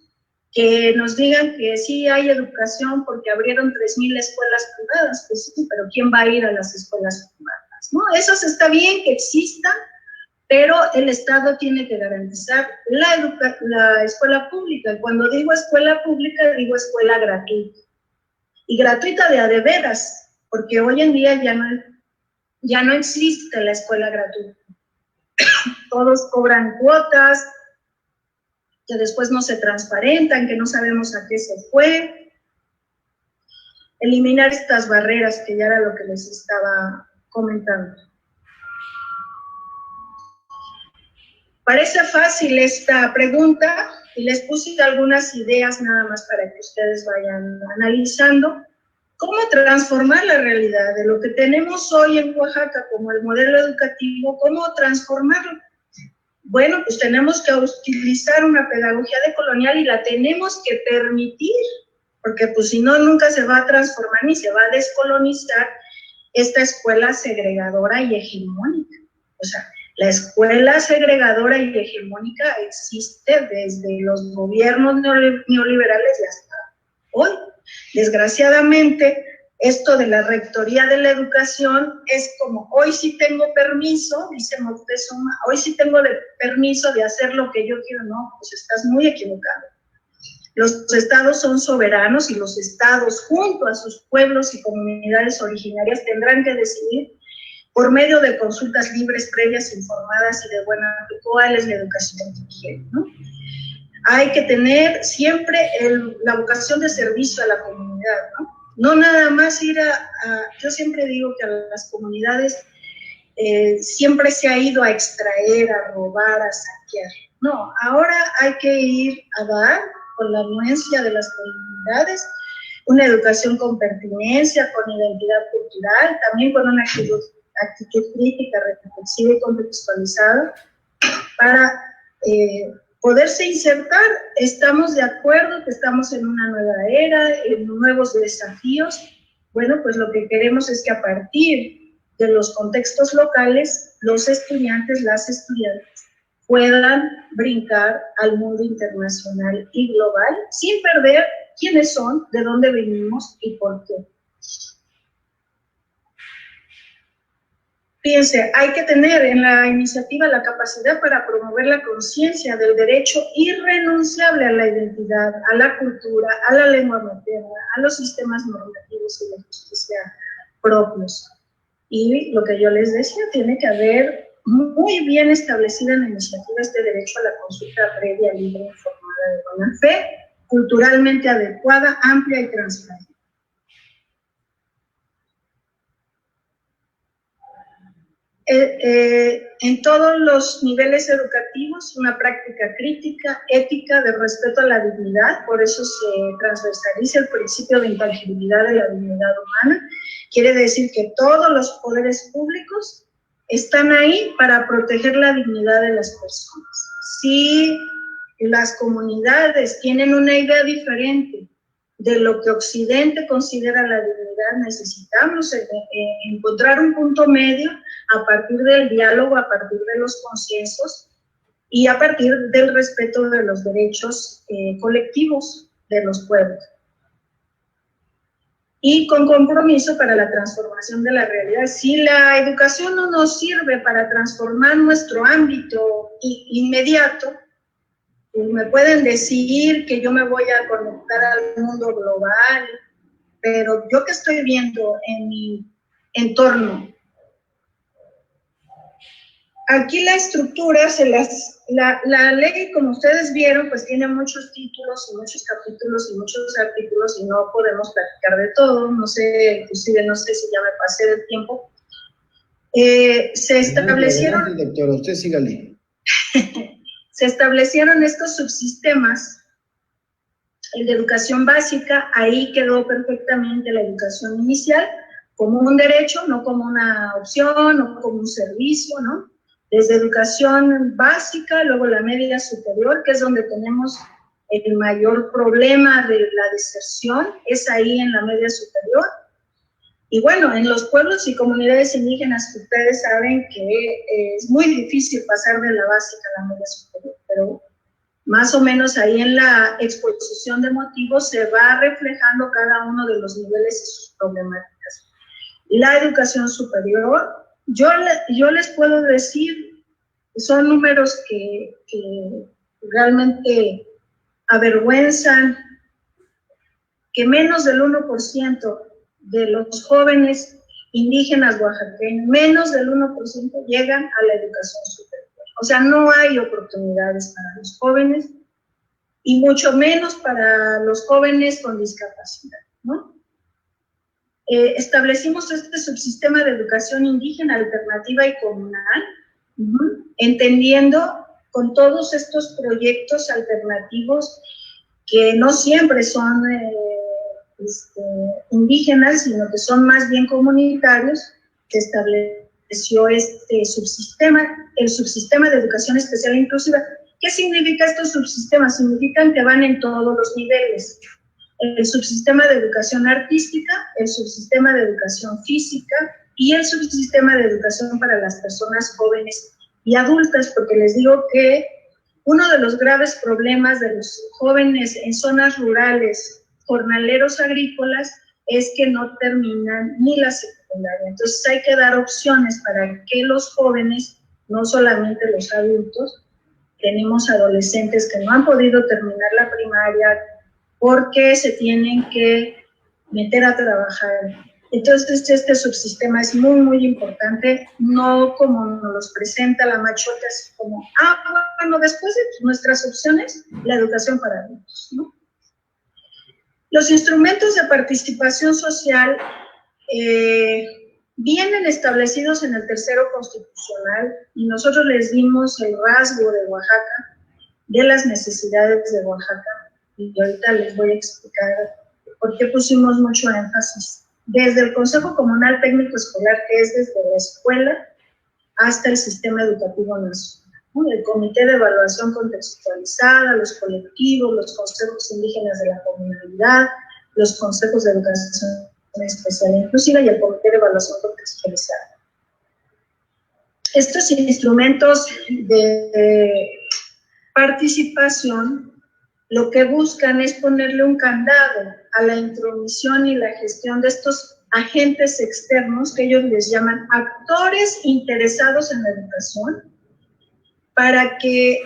que nos digan que sí hay educación porque abrieron 3,000 escuelas privadas. Pues sí, pero ¿quién va a ir a las escuelas privadas? ¿No? Eso está bien que existan, pero el Estado tiene que garantizar la escuela pública. Y cuando digo escuela pública, digo escuela gratuita. Y gratuita de a de veras, porque hoy en día ya no existe la escuela gratuita. Todos cobran cuotas, que después no se transparentan, que no sabemos a qué se fue. Eliminar estas barreras, que ya era lo que les estaba comentando. Parece fácil esta pregunta y les puse algunas ideas nada más para que ustedes vayan analizando. ¿Cómo transformar la realidad de lo que tenemos hoy en Oaxaca como el modelo educativo? ¿Cómo transformarlo? Bueno, pues tenemos que utilizar una pedagogía decolonial y la tenemos que permitir, porque pues si no, nunca se va a transformar ni se va a descolonizar esta escuela segregadora y hegemónica. O sea, la escuela segregadora y hegemónica existe desde los gobiernos neoliberales y hasta hoy. Desgraciadamente, esto de la rectoría de la educación es como, hoy sí tengo permiso, dice Moctezuma, hoy sí tengo permiso de hacer lo que yo quiero. No, pues estás muy equivocado. Los estados son soberanos y los estados, junto a sus pueblos y comunidades originarias, tendrán que decidir por medio de consultas libres, previas, informadas y de buena fe cuál es la educación que quieren, ¿no? Hay que tener siempre la vocación de servicio a la comunidad, ¿no? No nada más ir yo siempre digo que a las comunidades siempre se ha ido a extraer, a robar, a saquear. No, ahora hay que ir a dar, con la anuencia de las comunidades, una educación con pertinencia, con identidad cultural, también con una actitud crítica, reflexiva y contextualizada, para poderse insertar. Estamos de acuerdo que estamos en una nueva era, en nuevos desafíos. Bueno, pues lo que queremos es que a partir de los contextos locales, los estudiantes, las estudiantes, puedan brincar al mundo internacional y global sin perder quiénes son, de dónde venimos y por qué. Fíjense, hay que tener en la iniciativa la capacidad para promover la conciencia del derecho irrenunciable a la identidad, a la cultura, a la lengua materna, a los sistemas normativos y de justicia propios. Y lo que yo les decía, tiene que haber muy bien establecida en la iniciativa este derecho a la consulta previa, libre, informada, de buena fe, culturalmente adecuada, amplia y transparente. En todos los niveles educativos, una práctica crítica, ética, de respeto a la dignidad, por eso se transversaliza el principio de intangibilidad de la dignidad humana. Quiere decir que todos los poderes públicos están ahí para proteger la dignidad de las personas. Si las comunidades tienen una idea diferente de lo que Occidente considera la dignidad, necesitamos encontrar un punto medio a partir del diálogo, a partir de los consensos y a partir del respeto de los derechos colectivos de los pueblos. Y con compromiso para la transformación de la realidad. Si la educación no nos sirve para transformar nuestro ámbito inmediato, me pueden decir que yo me voy a conectar al mundo global, pero yo que estoy viendo en mi entorno, aquí la estructura, la ley, como ustedes vieron, pues tiene muchos títulos y muchos capítulos y muchos artículos y no podemos platicar de todo, no sé, inclusive no sé si ya me pasé del tiempo. Se establecieron... Adelante, doctora, usted sígale. Se establecieron estos subsistemas, el de educación básica, ahí quedó perfectamente la educación inicial, como un derecho, no como una opción, no como un servicio, ¿no? Desde educación básica, luego la media superior, que es donde tenemos el mayor problema de la deserción, es ahí en la media superior. Y bueno, en los pueblos y comunidades indígenas, ustedes saben que es muy difícil pasar de la básica a la media superior, pero más o menos ahí en la exposición de motivos se va reflejando cada uno de los niveles y sus problemáticas. La educación superior, yo les puedo decir, son números que realmente avergüenzan, que menos del 1% de los jóvenes indígenas oaxaqueños, menos del 1% llegan a la educación superior. O sea, no hay oportunidades para los jóvenes y mucho menos para los jóvenes con discapacidad, ¿no? Establecimos este subsistema de educación indígena, alternativa y comunal, entendiendo con todos estos proyectos alternativos que no siempre son indígenas, sino que son más bien comunitarios, se estableció este subsistema, el subsistema de educación especial e inclusiva. ¿Qué significa estos subsistemas? Significan que van en todos los niveles. El subsistema de educación artística, el subsistema de educación física y el subsistema de educación para las personas jóvenes y adultas, porque les digo que uno de los graves problemas de los jóvenes en zonas rurales, jornaleros agrícolas, es que no terminan ni la secundaria. Entonces hay que dar opciones para que los jóvenes, no solamente los adultos, tenemos adolescentes que no han podido terminar la primaria porque se tienen que meter a trabajar. Entonces este subsistema es muy, muy importante, no como nos los presenta la machota, así como, bueno, después de nuestras opciones, la educación para adultos, ¿no? Los instrumentos de participación social vienen establecidos en el tercero constitucional y nosotros les dimos el rasgo de Oaxaca, de las necesidades de Oaxaca, y ahorita les voy a explicar por qué pusimos mucho énfasis. Desde el Consejo Comunal Técnico Escolar, que es desde la escuela hasta el sistema educativo nacional, ¿no? El Comité de Evaluación Contextualizada, los colectivos, los consejos indígenas de la comunidad, los consejos de educación especial e inclusiva y el Comité de Evaluación Contextualizada. Estos instrumentos de participación lo que buscan es ponerle un candado a la intromisión y la gestión de estos agentes externos, que ellos les llaman actores interesados en la educación, para que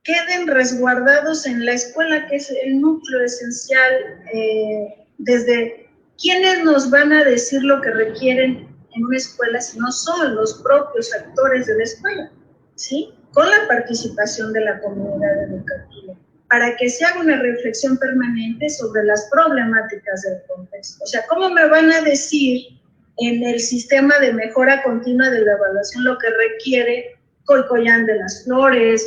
queden resguardados en la escuela, que es el núcleo esencial, desde quiénes nos van a decir lo que requieren en una escuela si no son los propios actores de la escuela, ¿sí? Con la participación de la comunidad educativa, para que se haga una reflexión permanente sobre las problemáticas del contexto. O sea, ¿cómo me van a decir en el sistema de mejora continua de la evaluación lo que requiere Colcoyán de las Flores,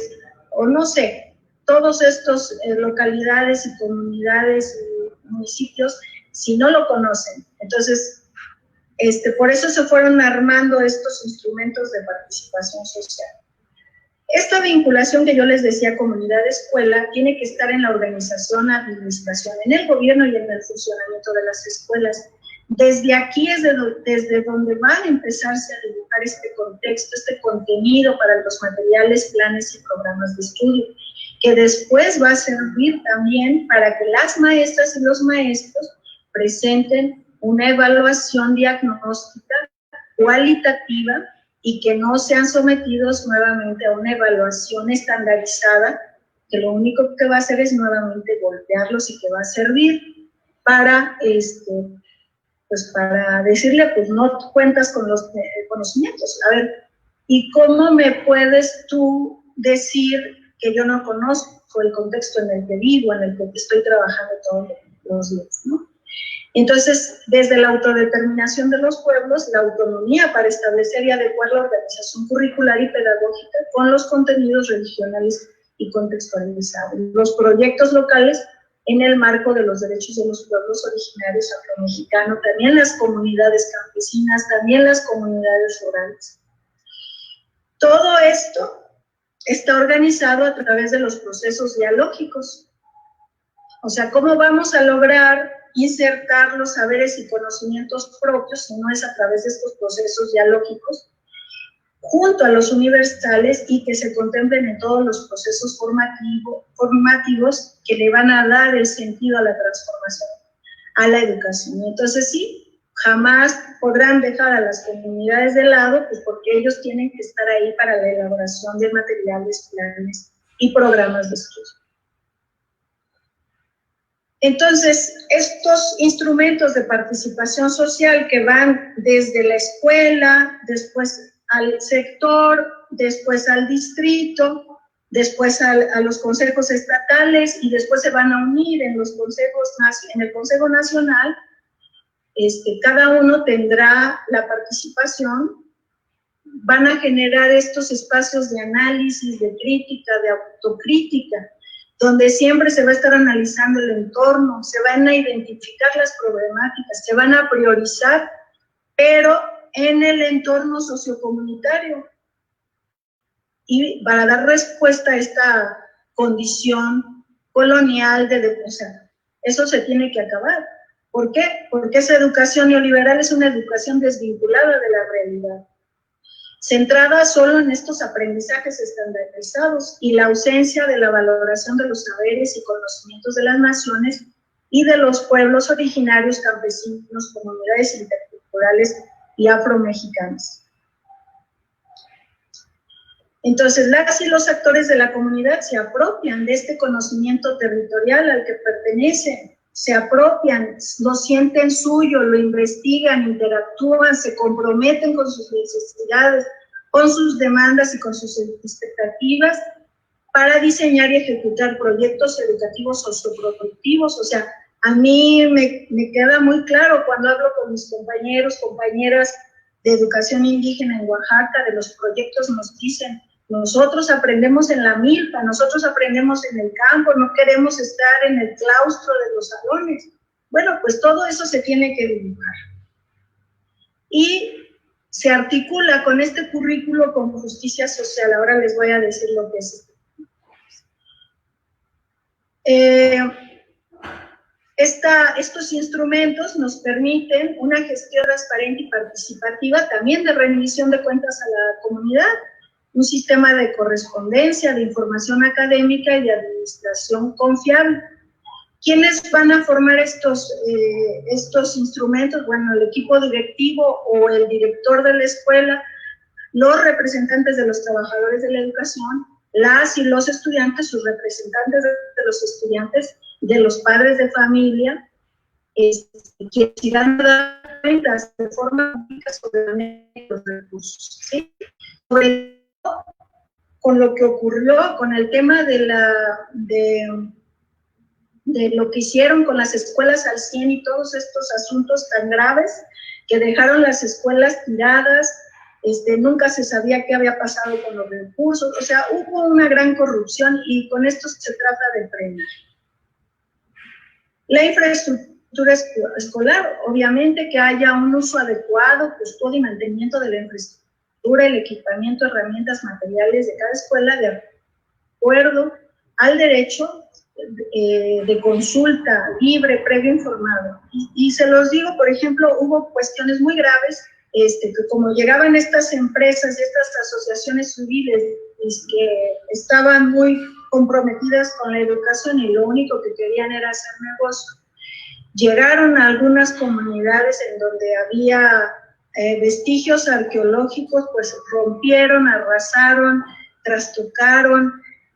o no sé, todos estos localidades y comunidades y municipios, si no lo conocen? Entonces, por eso se fueron armando estos instrumentos de participación social. Esta vinculación que yo les decía, comunidad-escuela, tiene que estar en la organización, administración, en el gobierno y en el funcionamiento de las escuelas. Desde aquí es desde donde van a empezarse a dibujar este contexto, este contenido para los materiales, planes y programas de estudio, que después va a servir también para que las maestras y los maestros presenten una evaluación diagnóstica cualitativa y que no sean sometidos nuevamente a una evaluación estandarizada, que lo único que va a hacer es nuevamente golpearlos y que va a servir para, pues para decirle, pues no cuentas con los conocimientos. A ver, ¿y cómo me puedes tú decir que yo no conozco el contexto en el que vivo, en el que estoy trabajando todos los días, ¿no? Entonces, desde la autodeterminación de los pueblos, la autonomía para establecer y adecuar la organización curricular y pedagógica con los contenidos regionales y contextualizados. Los proyectos locales en el marco de los derechos de los pueblos originarios afromexicanos, también las comunidades campesinas, también las comunidades rurales. Todo esto está organizado a través de los procesos dialógicos. O sea, ¿cómo vamos a lograr insertar los saberes y conocimientos propios si no es a través de estos procesos dialógicos junto a los universales y que se contemplen en todos los procesos formativos que le van a dar el sentido a la transformación, a la educación? Entonces sí, jamás podrán dejar a las comunidades de lado, pues porque ellos tienen que estar ahí para la elaboración de materiales, planes y programas de estudio. Entonces, estos instrumentos de participación social que van desde la escuela, después al sector, después al distrito, después a los consejos estatales y después se van a unir en los consejos, en el Consejo Nacional, cada uno tendrá la participación van a generar estos espacios de análisis, de crítica, de autocrítica, donde siempre se va a estar analizando el entorno, se van a identificar las problemáticas, se van a priorizar, pero en el entorno sociocomunitario. Y para dar respuesta a esta condición colonial o sea, eso se tiene que acabar. ¿Por qué? Porque esa educación neoliberal es una educación desvinculada de la realidad, centrada solo en estos aprendizajes estandarizados y la ausencia de la valoración de los saberes y conocimientos de las naciones y de los pueblos originarios, campesinos, comunidades interculturales y afromexicanas. Entonces, las y los actores de la comunidad se apropian de este conocimiento territorial al que pertenecen, se apropian, lo sienten suyo, lo investigan, interactúan, se comprometen con sus necesidades, con sus demandas y con sus expectativas para diseñar y ejecutar proyectos educativos socioproductivos. O sea, a mí me queda muy claro cuando hablo con mis compañeros, compañeras de educación indígena en Oaxaca, de los proyectos, nos dicen: nosotros aprendemos en la milpa, nosotros aprendemos en el campo, no queremos estar en el claustro de los salones. Bueno, pues todo eso se tiene que dibujar. Y se articula con este currículo con justicia social. Ahora les voy a decir lo que es estos instrumentos nos permiten una gestión transparente y participativa, también de rendición de cuentas a la comunidad, un sistema de correspondencia, de información académica y de administración confiable. ¿Quiénes van a formar estos instrumentos? Bueno, el equipo directivo o el director de la escuela, los representantes de los trabajadores de la educación, las y los estudiantes, sus representantes de los estudiantes, de los padres de familia, que irán a dar cuentas de forma pública sobre los recursos, ¿sí? Sobre todo con lo que ocurrió con el tema de lo que hicieron con las escuelas al 100 y todos estos asuntos tan graves que dejaron las escuelas tiradas, nunca se sabía qué había pasado con los recursos, o sea, hubo una gran corrupción y con esto se trata de premiar. La infraestructura escolar, obviamente que haya un uso adecuado, custodia y mantenimiento de la infraestructura, el equipamiento, herramientas, materiales de cada escuela de acuerdo al derecho de consulta libre, previo informado. Y se los digo, por ejemplo, hubo cuestiones muy graves, que como llegaban estas empresas, estas asociaciones civiles que estaban muy comprometidas con la educación y lo único que querían era hacer negocio, llegaron a algunas comunidades en donde había vestigios arqueológicos, pues rompieron, arrasaron, trastocaron,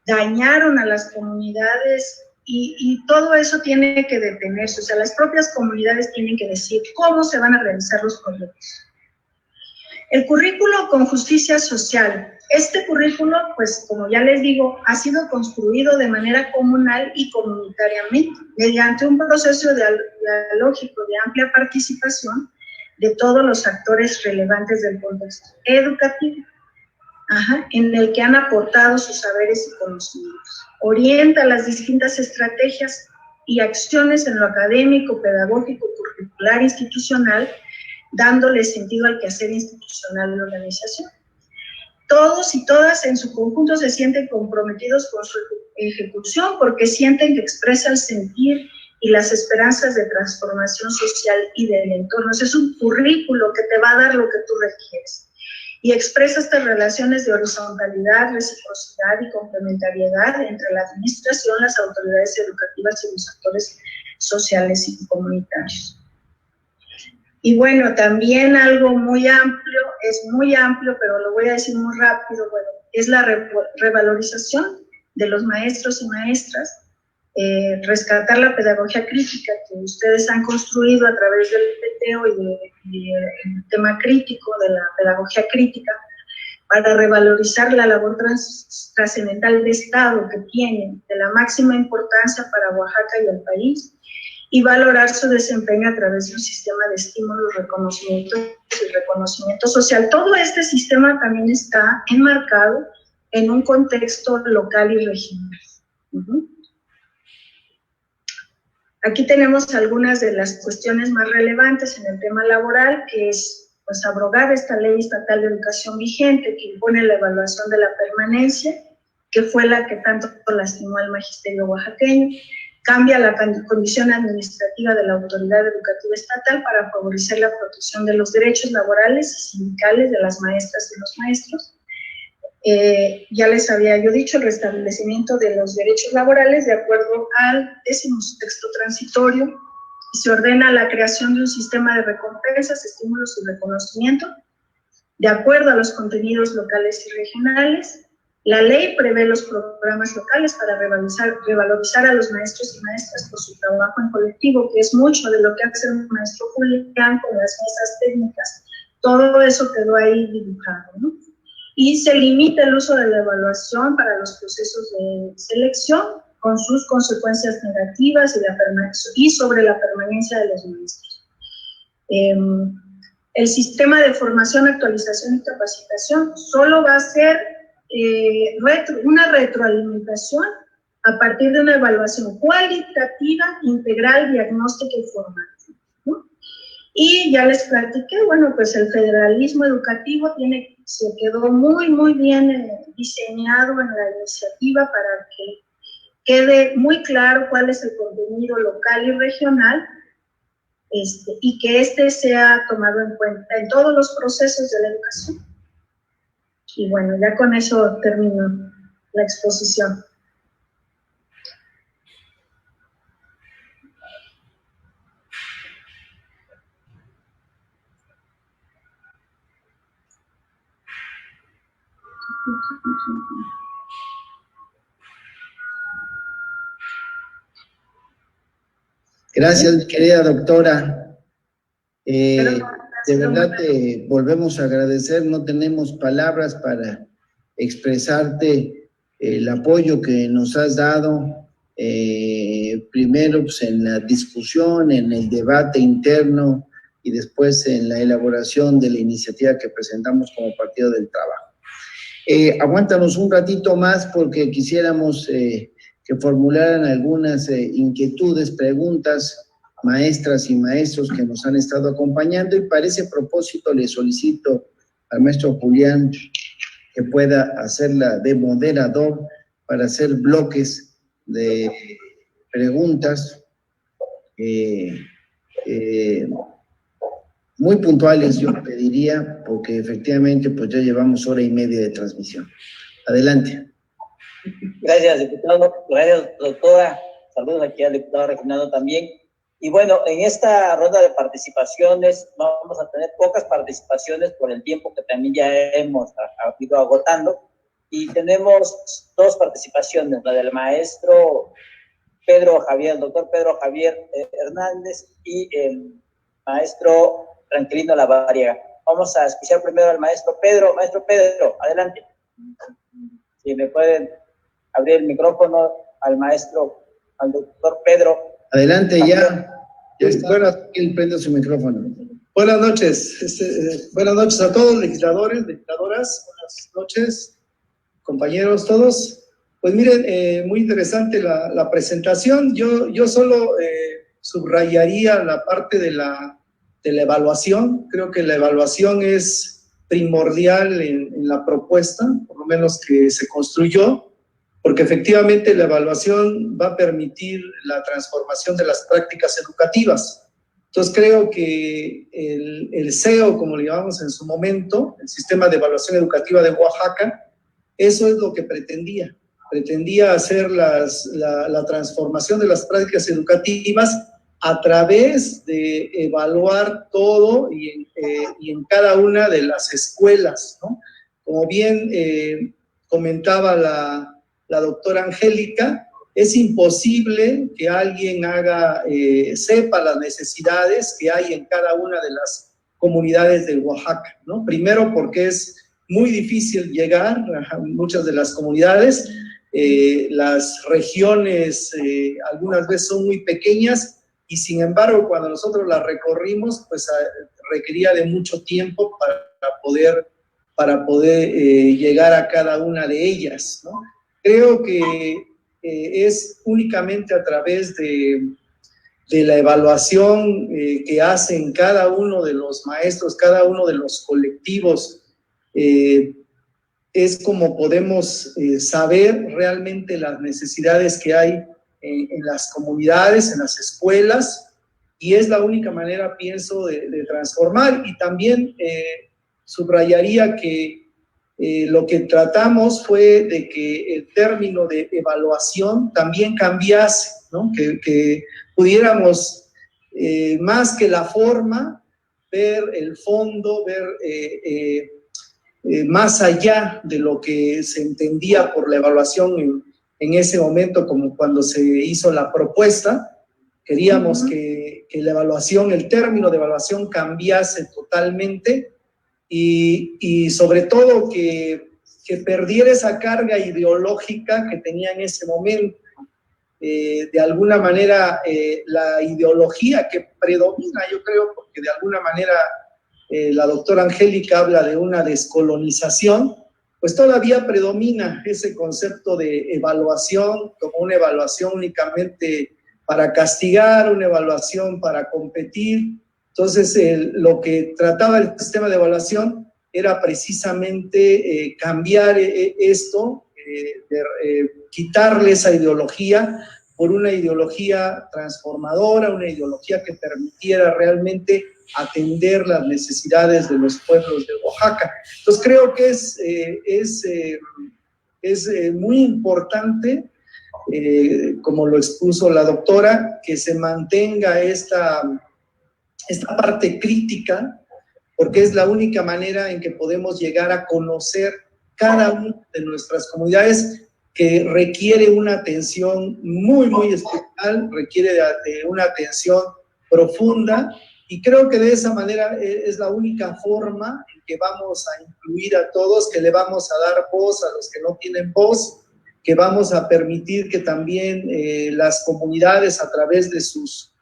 dañaron a las comunidades y todo eso tiene que detenerse. O sea, las propias comunidades tienen que decir cómo se van a realizar los proyectos. El currículo con justicia social. Este currículo, pues como ya les digo, ha sido construido de manera comunal y comunitariamente, mediante un proceso dialógico de amplia participación de todos los actores relevantes del contexto educativo, en el que han aportado sus saberes y conocimientos. Orienta las distintas estrategias y acciones en lo académico, pedagógico, curricular, institucional, dándole sentido al quehacer institucional de la organización. Todos y todas en su conjunto se sienten comprometidos con su ejecución porque sienten que expresa el sentir y las esperanzas de transformación social y del entorno. Es un currículo que te va a dar lo que tú requieres. Y expresa estas relaciones de horizontalidad, reciprocidad y complementariedad entre la administración, las autoridades educativas y los actores sociales y comunitarios. Y bueno, también algo muy amplio, es muy amplio, pero lo voy a decir muy rápido, bueno, es la revalorización de los maestros y maestras, rescatar la pedagogía crítica que ustedes han construido a través del PTO y el tema crítico de la pedagogía crítica, para revalorizar la labor trascendental de Estado que tiene, de la máxima importancia para Oaxaca y el país, y valorar su desempeño a través de un sistema de estímulos, reconocimiento y reconocimiento social. Todo este sistema también está enmarcado en un contexto local y regional. Aquí tenemos algunas de las cuestiones más relevantes en el tema laboral, que es pues abrogar esta ley estatal de educación vigente que impone la evaluación de la permanencia, que fue la que tanto lastimó al magisterio oaxaqueño. Cambia la condición administrativa de la autoridad educativa estatal para favorecer la protección de los derechos laborales y sindicales de las maestras y los maestros. Ya les había yo dicho, el restablecimiento de los derechos laborales de acuerdo al 10º texto transitorio, y se ordena la creación de un sistema de recompensas, estímulos y reconocimiento de acuerdo a los contenidos locales y regionales. La ley prevé los programas locales para revalorizar a los maestros y maestras por su trabajo en colectivo, que es mucho de lo que hace el maestro Julián con las mesas técnicas. Todo eso quedó ahí dibujado, ¿no? Y se limita el uso de la evaluación para los procesos de selección, con sus consecuencias negativas y sobre la permanencia de los maestros. El sistema de formación, actualización y capacitación solo va a ser una retroalimentación a partir de una evaluación cualitativa, integral, diagnóstica y formativa, ¿no? Y ya les platiqué, bueno, pues el federalismo educativo se quedó muy bien diseñado en la iniciativa para que quede muy claro cuál es el contenido local y regional, y que sea tomado en cuenta en todos los procesos de la educación. Y bueno, ya con eso termino la exposición. Gracias, querida doctora. De verdad te volvemos a agradecer, no tenemos palabras para expresarte el apoyo que nos has dado, primero pues, en la discusión, en el debate interno y después en la elaboración de la iniciativa que presentamos como Partido del Trabajo. Aguántanos un ratito más porque quisiéramos que formularan algunas inquietudes, preguntas, maestras y maestros que nos han estado acompañando, y para ese propósito le solicito al maestro Julián que pueda hacerla de moderador para hacer bloques de preguntas muy puntuales, yo pediría, porque efectivamente pues ya llevamos 1:30 de transmisión. Adelante. Gracias, diputado. Gracias, doctora. Saludos aquí al diputado Reginaldo también. Y bueno, en esta ronda de participaciones vamos a tener pocas participaciones por el tiempo que también ya hemos ido agotando. Y tenemos 2 participaciones, la del maestro Pedro Javier, el doctor Pedro Javier Hernández, y el maestro Tranquilino Lavariega. Vamos a escuchar primero al maestro Pedro. Maestro Pedro, adelante. Si me pueden abrir el micrófono al doctor Pedro. Adelante ya. Bueno, él prende su micrófono. Buenas noches. Buenas noches a todos, legisladores, legisladoras. Buenas noches, compañeros todos. Pues miren, muy interesante la presentación. Yo solo subrayaría la parte de la evaluación. Creo que la evaluación es primordial en la propuesta, por lo menos que se construyó, porque efectivamente la evaluación va a permitir la transformación de las prácticas educativas. Entonces creo que el SEO, como le llamamos en su momento, el Sistema de Evaluación Educativa de Oaxaca, eso es lo que pretendía hacer la transformación de las prácticas educativas a través de evaluar todo y en cada una de las escuelas, ¿no? Como bien comentaba la doctora Angélica, es imposible que alguien sepa las necesidades que hay en cada una de las comunidades de Oaxaca, ¿no? Primero porque es muy difícil llegar a muchas de las comunidades, las regiones algunas veces son muy pequeñas, y sin embargo cuando nosotros la recorrimos, pues requería de mucho tiempo para poder llegar a cada una de ellas, ¿no? Creo que es únicamente a través de la evaluación que hacen cada uno de los maestros, cada uno de los colectivos, es como podemos saber realmente las necesidades que hay en las comunidades, en las escuelas, y es la única manera, pienso, de transformar. Y también subrayaría que lo que tratamos fue de que el término de evaluación también cambiase, ¿no? Que pudiéramos, más que la forma, ver el fondo, ver más allá de lo que se entendía por la evaluación en ese momento, como cuando se hizo la propuesta. Queríamos que la evaluación, el término de evaluación cambiase totalmente y sobre todo que perdiera esa carga ideológica que tenía en ese momento. De alguna manera, la ideología que predomina, yo creo, porque de alguna manera la doctora Angélica habla de una descolonización, pues todavía predomina ese concepto de evaluación como una evaluación únicamente para castigar, una evaluación para competir. Entonces, lo que trataba el sistema de evaluación era precisamente cambiar esto, quitarle esa ideología por una ideología transformadora, una ideología que permitiera realmente atender las necesidades de los pueblos de Oaxaca. Entonces creo que es muy importante, como lo expuso la doctora, que se mantenga esta parte crítica, porque es la única manera en que podemos llegar a conocer cada una de nuestras comunidades, que requiere una atención muy, muy especial, requiere de una atención profunda, y creo que de esa manera es la única forma en que vamos a incluir a todos, que le vamos a dar voz a los que no tienen voz, que vamos a permitir que también las comunidades, a través de sus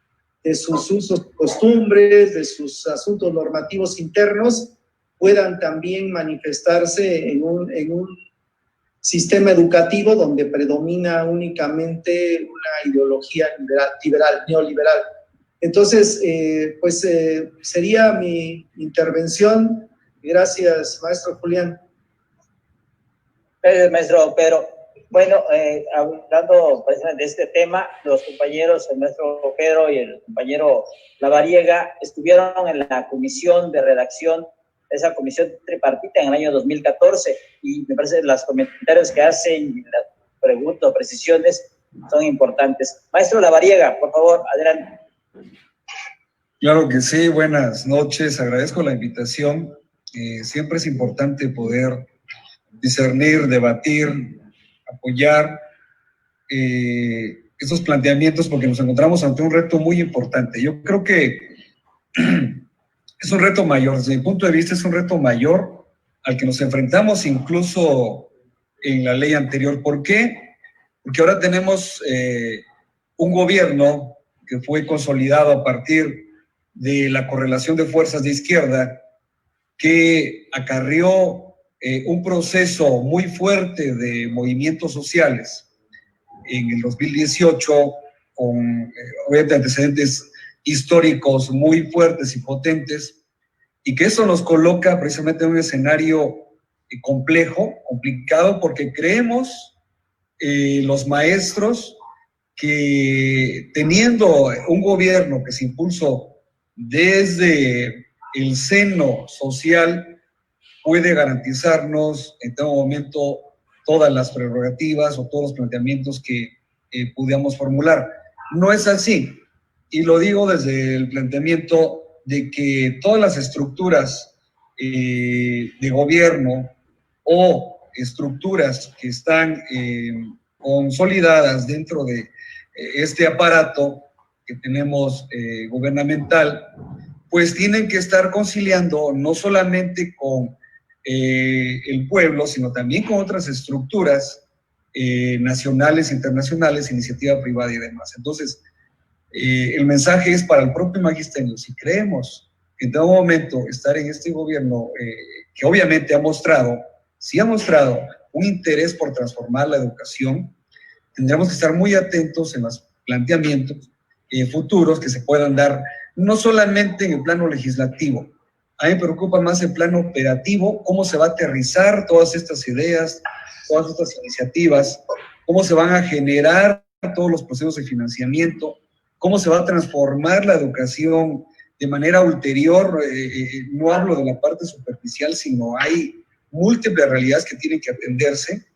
usos, costumbres, de sus asuntos normativos internos, puedan también manifestarse en un sistema educativo donde predomina únicamente una ideología neoliberal. Entonces, sería mi intervención. Gracias, maestro Julián. Gracias, maestro Pedro. Bueno, hablando precisamente de este tema, los compañeros, el maestro Pedro y el compañero Lavariega, estuvieron en la comisión de redacción, esa comisión tripartita en el año 2014, y me parece que los comentarios que hacen, las preguntas, precisiones, son importantes. Maestro Lavariega, por favor, adelante. Claro que sí, buenas noches, agradezco la invitación. Siempre es importante poder discernir, debatir, apoyar estos planteamientos, porque nos encontramos ante un reto muy importante. Yo creo que es un reto mayor, desde mi punto de vista es un reto mayor al que nos enfrentamos incluso en la ley anterior. ¿Por qué? Porque ahora tenemos un gobierno que fue consolidado a partir de la correlación de fuerzas de izquierda, que acarrió un proceso muy fuerte de movimientos sociales en el 2018, con obviamente antecedentes históricos muy fuertes y potentes, y que eso nos coloca precisamente en un escenario complejo, complicado, porque creemos los maestros que teniendo un gobierno que se impulsó desde el seno social, puede garantizarnos en todo momento todas las prerrogativas o todos los planteamientos que pudiéramos formular. No es así, y lo digo desde el planteamiento de que todas las estructuras de gobierno o estructuras que están consolidadas dentro de este aparato que tenemos gubernamental, pues tienen que estar conciliando no solamente con el pueblo, sino también con otras estructuras nacionales, internacionales, iniciativa privada y demás. Entonces, El mensaje es para el propio magisterio. Si creemos que en todo momento estar en este gobierno, que obviamente sí ha mostrado un interés por transformar la educación, tendremos que estar muy atentos en los planteamientos futuros que se puedan dar, no solamente en el plano legislativo. A mí me preocupa más el plano operativo, cómo se va a aterrizar todas estas ideas, todas estas iniciativas, cómo se van a generar todos los procesos de financiamiento, cómo se va a transformar la educación de manera ulterior. No hablo de la parte superficial, sino hay múltiples realidades que tienen que atenderse.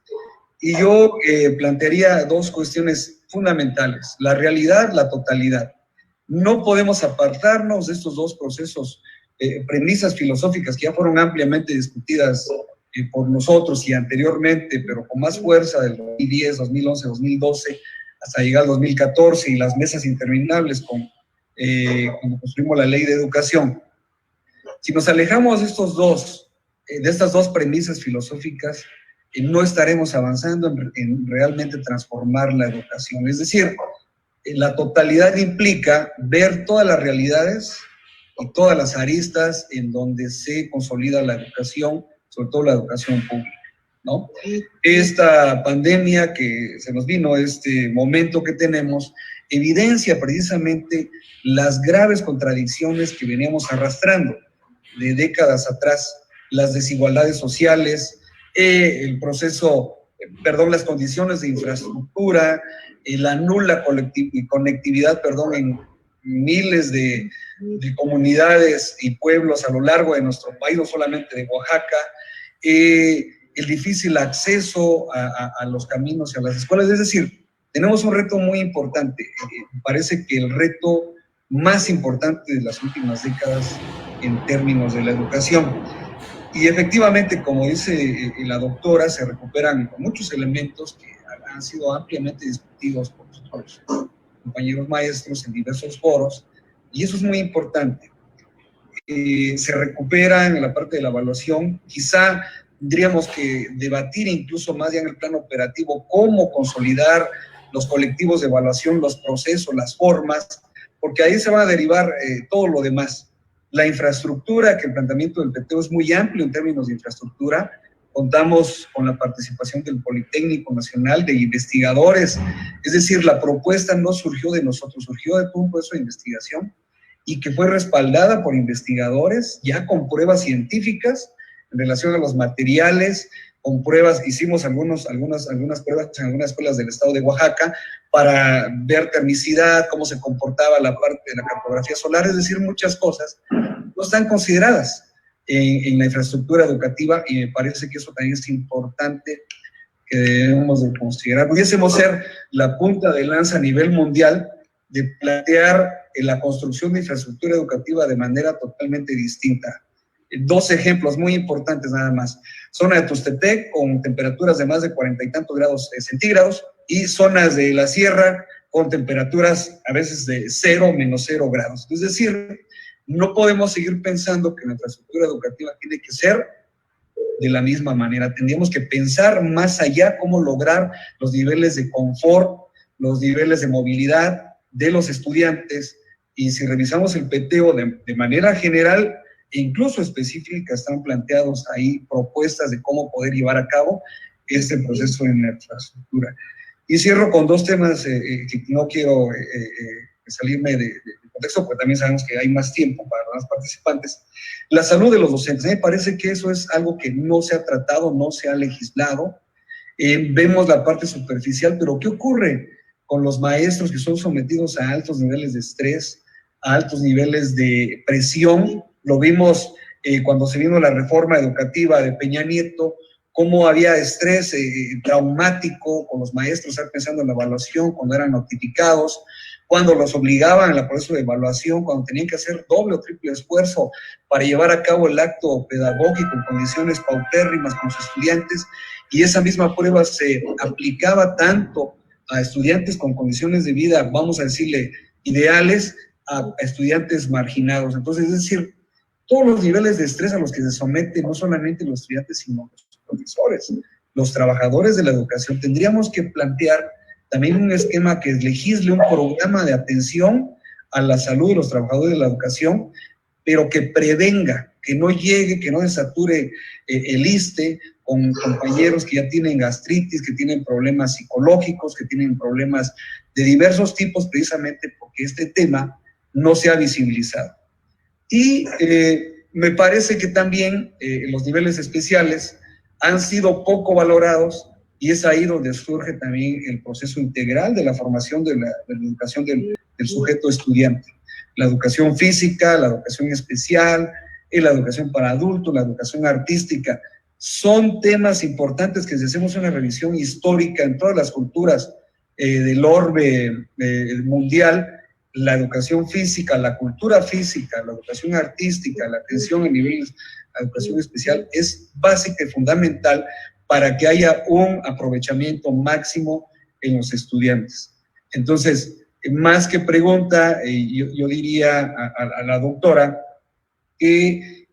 Y yo plantearía dos cuestiones fundamentales: la realidad, la totalidad. No podemos apartarnos de estos dos procesos, premisas filosóficas que ya fueron ampliamente discutidas por nosotros y anteriormente, pero con más fuerza del 2010, 2011, 2012, hasta llegar al 2014 y las mesas interminables cuando construimos la ley de educación. Si nos alejamos de estas dos premisas filosóficas, no estaremos avanzando en realmente transformar la educación. Es decir, la totalidad implica ver todas las realidades y todas las aristas en donde se consolida la educación, sobre todo la educación pública, ¿no? Esta pandemia que se nos vino, este momento que tenemos, evidencia precisamente las graves contradicciones que veníamos arrastrando de décadas atrás, las desigualdades sociales, las condiciones de infraestructura, la nula conectividad, en miles de comunidades y pueblos a lo largo de nuestro país, no solamente de Oaxaca, el difícil acceso a los caminos y a las escuelas. Es decir, tenemos un reto muy importante. Parece que el reto más importante de las últimas décadas en términos de la educación. Y efectivamente, como dice la doctora, se recuperan muchos elementos que han sido ampliamente discutidos por nuestros compañeros maestros en diversos foros, y eso es muy importante. Se recupera en la parte de la evaluación. Quizá tendríamos que debatir incluso más ya en el plano operativo cómo consolidar los colectivos de evaluación, los procesos, las formas, porque ahí se va a derivar todo lo demás. La infraestructura, que el planteamiento del PTO es muy amplio en términos de infraestructura. Contamos con la participación del Politécnico Nacional, de investigadores. Es decir, la propuesta no surgió de nosotros, surgió de todo un proceso de investigación y que fue respaldada por investigadores ya con pruebas científicas en relación a los materiales, con pruebas. Hicimos algunas pruebas en algunas escuelas del estado de Oaxaca para ver termicidad, cómo se comportaba la parte de la cartografía solar. Es decir, muchas cosas no están consideradas en la infraestructura educativa, y me parece que eso también es importante que debemos de considerar. Pudiésemos ser la punta de lanza a nivel mundial de plantear la construcción de infraestructura educativa de manera totalmente distinta. Dos ejemplos muy importantes nada más: zona de Tustepec con temperaturas de más de 40 y tantos grados centígrados, y zonas de la sierra con temperaturas a veces de 0, -0 grados. Es decir, no podemos seguir pensando que la infraestructura educativa tiene que ser de la misma manera. Tendríamos que pensar más allá cómo lograr los niveles de confort, los niveles de movilidad de los estudiantes. Y si revisamos el PTO de manera general, incluso específica, están planteados ahí propuestas de cómo poder llevar a cabo este proceso en la infraestructura. Y cierro con dos temas que no quiero salirme de contexto, porque también sabemos que hay más tiempo para los participantes. La salud de los docentes. Me parece que eso es algo que no se ha tratado, no se ha legislado. Vemos la parte superficial, pero ¿qué ocurre con los maestros que son sometidos a altos niveles de estrés, a altos niveles de presión? Lo vimos cuando se vino la reforma educativa de Peña Nieto, cómo había estrés traumático con los maestros, estar pensando en la evaluación, cuando eran notificados, cuando los obligaban al proceso de evaluación, cuando tenían que hacer doble o triple esfuerzo para llevar a cabo el acto pedagógico en condiciones paupérrimas con sus estudiantes, y esa misma prueba se aplicaba tanto a estudiantes con condiciones de vida, vamos a decirle, ideales, a estudiantes marginados. Entonces, es decir, todos los niveles de estrés a los que se someten no solamente los estudiantes, sino los profesores, los trabajadores de la educación. Tendríamos que plantear también un esquema que legisle un programa de atención a la salud de los trabajadores de la educación, pero que prevenga, que no llegue, que no desature el ISSSTE con compañeros que ya tienen gastritis, que tienen problemas psicológicos, que tienen problemas de diversos tipos, precisamente porque este tema no se ha visibilizado. Y me parece que también los niveles especiales han sido poco valorados, y es ahí donde surge también el proceso integral de la formación de la educación del sujeto estudiante. La educación física, la educación especial, la educación para adultos, la educación artística, son temas importantes que si hacemos una revisión histórica en todas las culturas del orbe mundial, la educación física, la cultura física, la educación artística, la atención en niveles de educación especial es básica y fundamental para que haya un aprovechamiento máximo en los estudiantes. Entonces, más que pregunta, yo diría a la doctora que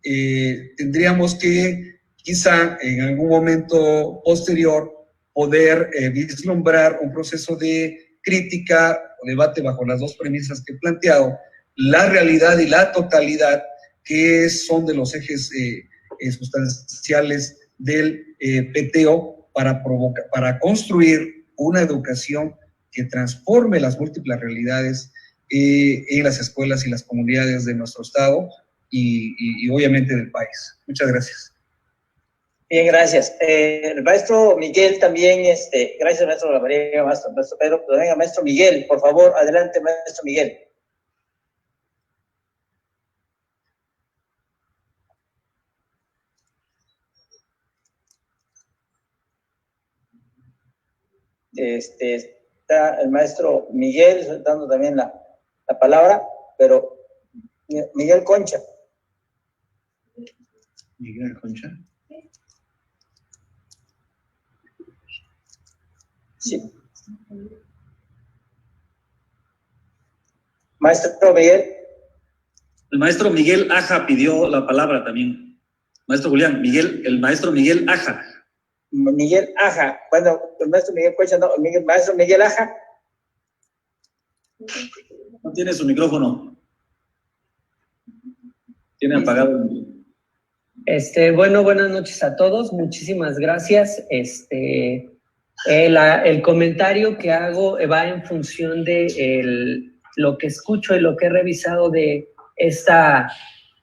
tendríamos que quizá en algún momento posterior poder vislumbrar un proceso de crítica o debate bajo las dos premisas que he planteado, la realidad y la totalidad, que son de los ejes sustanciales del PTO para construir una educación que transforme las múltiples realidades en las escuelas y las comunidades de nuestro estado y obviamente del país. Muchas gracias. Bien, gracias. El maestro Miguel también, gracias maestro María, maestro Pedro, pero venga maestro Miguel, por favor, adelante maestro Miguel. Está el maestro Miguel dando también la palabra, pero Miguel Concha. Miguel Concha. Sí. Maestro Miguel. El maestro Miguel Aja pidió la palabra también. Maestro Julián, el maestro Miguel Aja. Miguel Aja. Bueno, el maestro Miguel Concha, no, maestro Miguel Aja. No tiene su micrófono. Tiene apagado. Bueno, buenas noches a todos. Muchísimas gracias. El comentario que hago va en función de lo que escucho y lo que he revisado de esta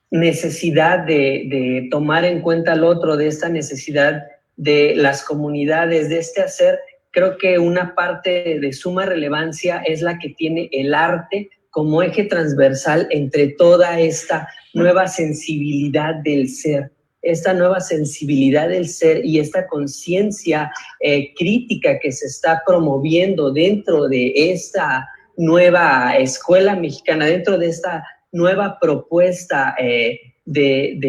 necesidad de tomar en cuenta al otro, de esta necesidad de las comunidades, de este hacer. Creo que una parte de suma relevancia es la que tiene el arte como eje transversal entre toda esta nueva sensibilidad del ser. Esta nueva sensibilidad del ser y esta conciencia crítica que se está promoviendo dentro de esta nueva escuela mexicana, dentro de esta nueva propuesta de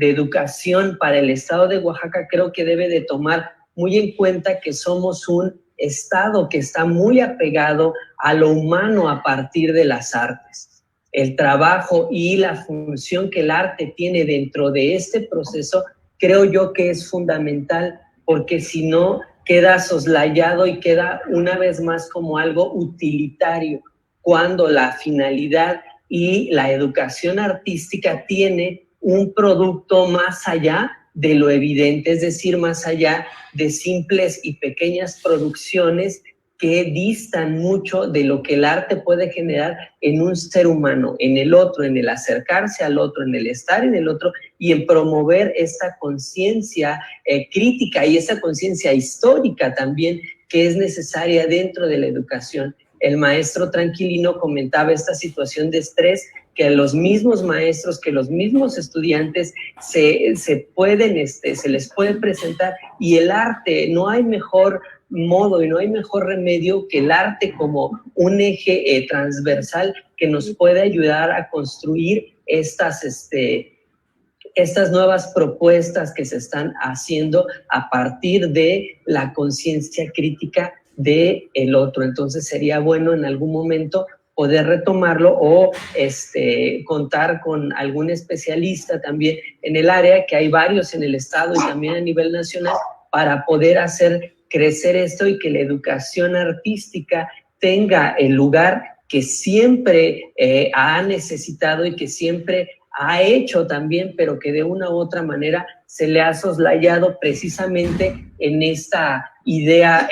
educación para el estado de Oaxaca, creo que debe de tomar muy en cuenta que somos un estado que está muy apegado a lo humano a partir de las artes. El trabajo y la función que el arte tiene dentro de este proceso, creo yo que es fundamental, porque si no queda soslayado y queda una vez más como algo utilitario, cuando la finalidad y la educación artística tiene un producto más allá de lo evidente, es decir, más allá de simples y pequeñas producciones que distan mucho de lo que el arte puede generar en un ser humano, en el otro, en el acercarse al otro, en el estar en el otro y en promover esta conciencia crítica y esa conciencia histórica también que es necesaria dentro de la educación. El maestro Tranquilino comentaba esta situación de estrés que los mismos maestros, que los mismos estudiantes se les puede presentar, y el arte, no hay mejor modo y no hay mejor remedio que el arte como un eje transversal que nos puede ayudar a construir estas nuevas propuestas que se están haciendo a partir de la conciencia crítica del otro. Entonces sería bueno en algún momento poder retomarlo o contar con algún especialista también en el área, que hay varios en el estado y también a nivel nacional, para poder hacer crecer esto y que la educación artística tenga el lugar que siempre ha necesitado y que siempre ha hecho también, pero que de una u otra manera se le ha soslayado precisamente en esta idea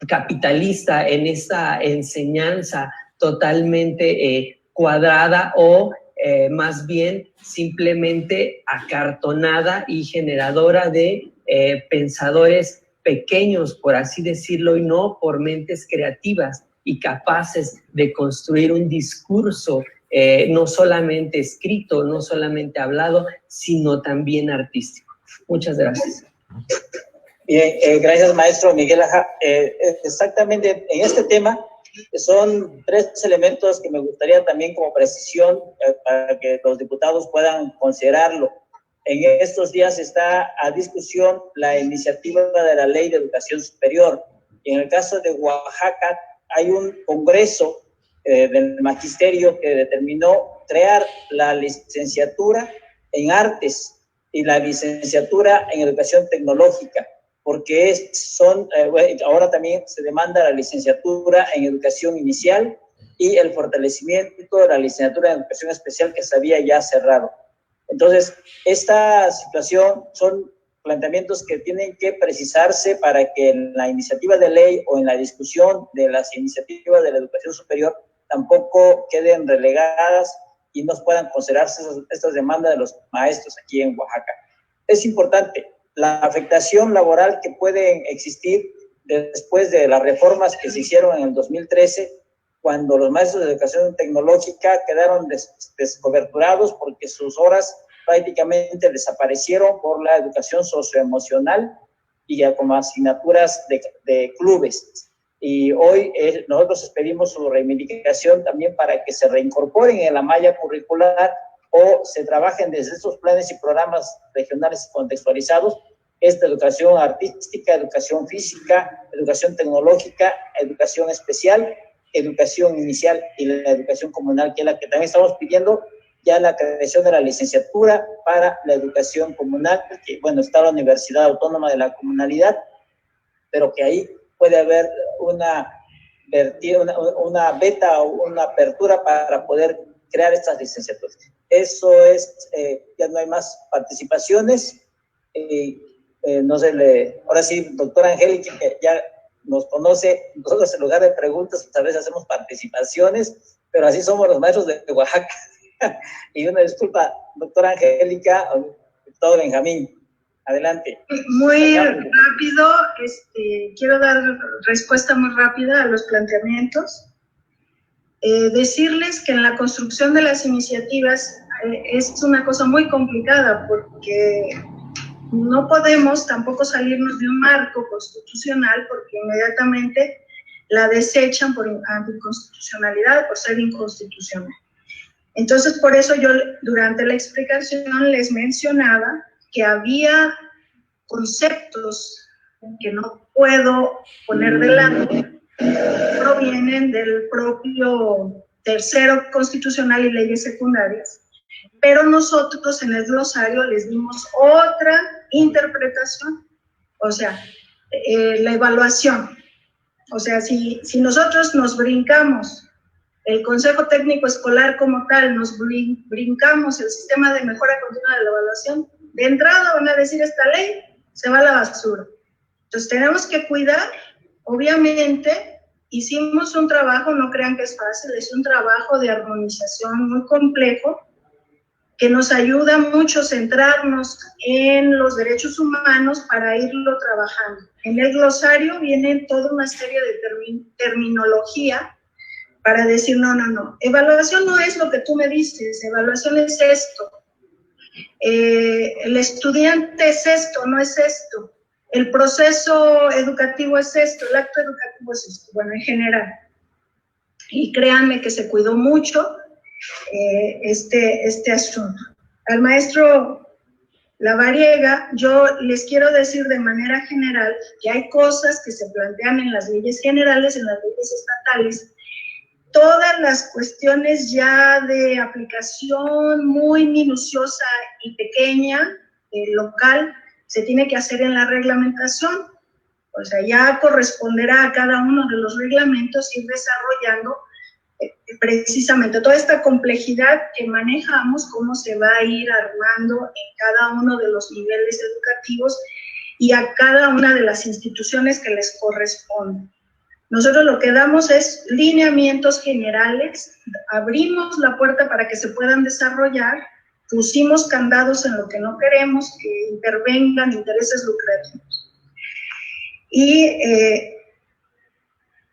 capitalista, en esta enseñanza totalmente cuadrada o más bien simplemente acartonada y generadora de pensadores pequeños, por así decirlo, y no por mentes creativas y capaces de construir un discurso no solamente escrito, no solamente hablado, sino también artístico. Muchas gracias. Bien, gracias, maestro Miguel Aja. Exactamente, en este tema son 3 elementos que me gustaría también como precisión para que los diputados puedan considerarlo. En estos días está a discusión la iniciativa de la Ley de Educación Superior. Y en el caso de Oaxaca hay un congreso del magisterio que determinó crear la licenciatura en artes y la licenciatura en educación tecnológica, porque ahora también se demanda la licenciatura en educación inicial y el fortalecimiento de la licenciatura en educación especial que se había ya cerrado. Entonces, esta situación son planteamientos que tienen que precisarse para que en la iniciativa de ley o en la discusión de las iniciativas de la educación superior tampoco queden relegadas y no puedan considerarse estas demandas de los maestros aquí en Oaxaca. Es importante la afectación laboral que puede existir después de las reformas que se hicieron en el 2013, cuando los maestros de educación tecnológica quedaron descoberturados porque sus horas prácticamente desaparecieron por la educación socioemocional y ya como asignaturas de clubes. Y hoy nosotros pedimos su reivindicación también para que se reincorporen en la malla curricular o se trabajen desde estos planes y programas regionales y contextualizados esta educación artística, educación física, educación tecnológica, educación especial, educación inicial y la educación comunal, que es la que también estamos pidiendo ya la creación de la licenciatura para la educación comunal, que bueno, está la Universidad Autónoma de la Comunalidad, pero que ahí puede haber una beta o una apertura para poder crear estas licenciaturas. Eso es, ya no hay más participaciones. No sé, ahora sí, doctora Angélica, que ya nos conoce, nosotros en lugar de preguntas, tal vez hacemos participaciones, pero así somos los maestros de Oaxaca. Y una disculpa, doctora Angélica, doctor Benjamín, adelante. Muy rápido, quiero dar respuesta muy rápida a los planteamientos. Decirles que en la construcción de las iniciativas es una cosa muy complicada porque no podemos tampoco salirnos de un marco constitucional porque inmediatamente la desechan por anticonstitucionalidad, por ser inconstitucional. Entonces, por eso yo durante la explicación les mencionaba que había conceptos que no puedo poner de lado, provienen del propio tercero constitucional y leyes secundarias, pero nosotros en el glosario les dimos otra interpretación, o sea, la evaluación. O sea, si nosotros nos brincamos el Consejo Técnico Escolar como tal, nos brincamos el sistema de mejora continua de la evaluación, de entrada van a decir esta ley se va a la basura. Entonces tenemos que cuidar, obviamente, hicimos un trabajo, no crean que es fácil, es un trabajo de armonización muy complejo, que nos ayuda mucho a centrarnos en los derechos humanos para irlo trabajando. En el glosario viene toda una serie de terminología para decir, no, evaluación no es lo que tú me dices, evaluación es esto, el estudiante es esto, no es esto, el proceso educativo es esto, el acto educativo es esto, bueno, en general. Y créanme que se cuidó mucho este asunto. Al maestro Lavariega, yo les quiero decir de manera general que hay cosas que se plantean en las leyes generales, en las leyes estatales, todas las cuestiones ya de aplicación muy minuciosa y pequeña, local, se tiene que hacer en la reglamentación. O sea, ya corresponderá a cada uno de los reglamentos ir desarrollando precisamente toda esta complejidad que manejamos, cómo se va a ir armando en cada uno de los niveles educativos y a cada una de las instituciones que les corresponde. Nosotros lo que damos es lineamientos generales, abrimos la puerta para que se puedan desarrollar, pusimos candados en lo que no queremos, que intervengan intereses lucrativos. Y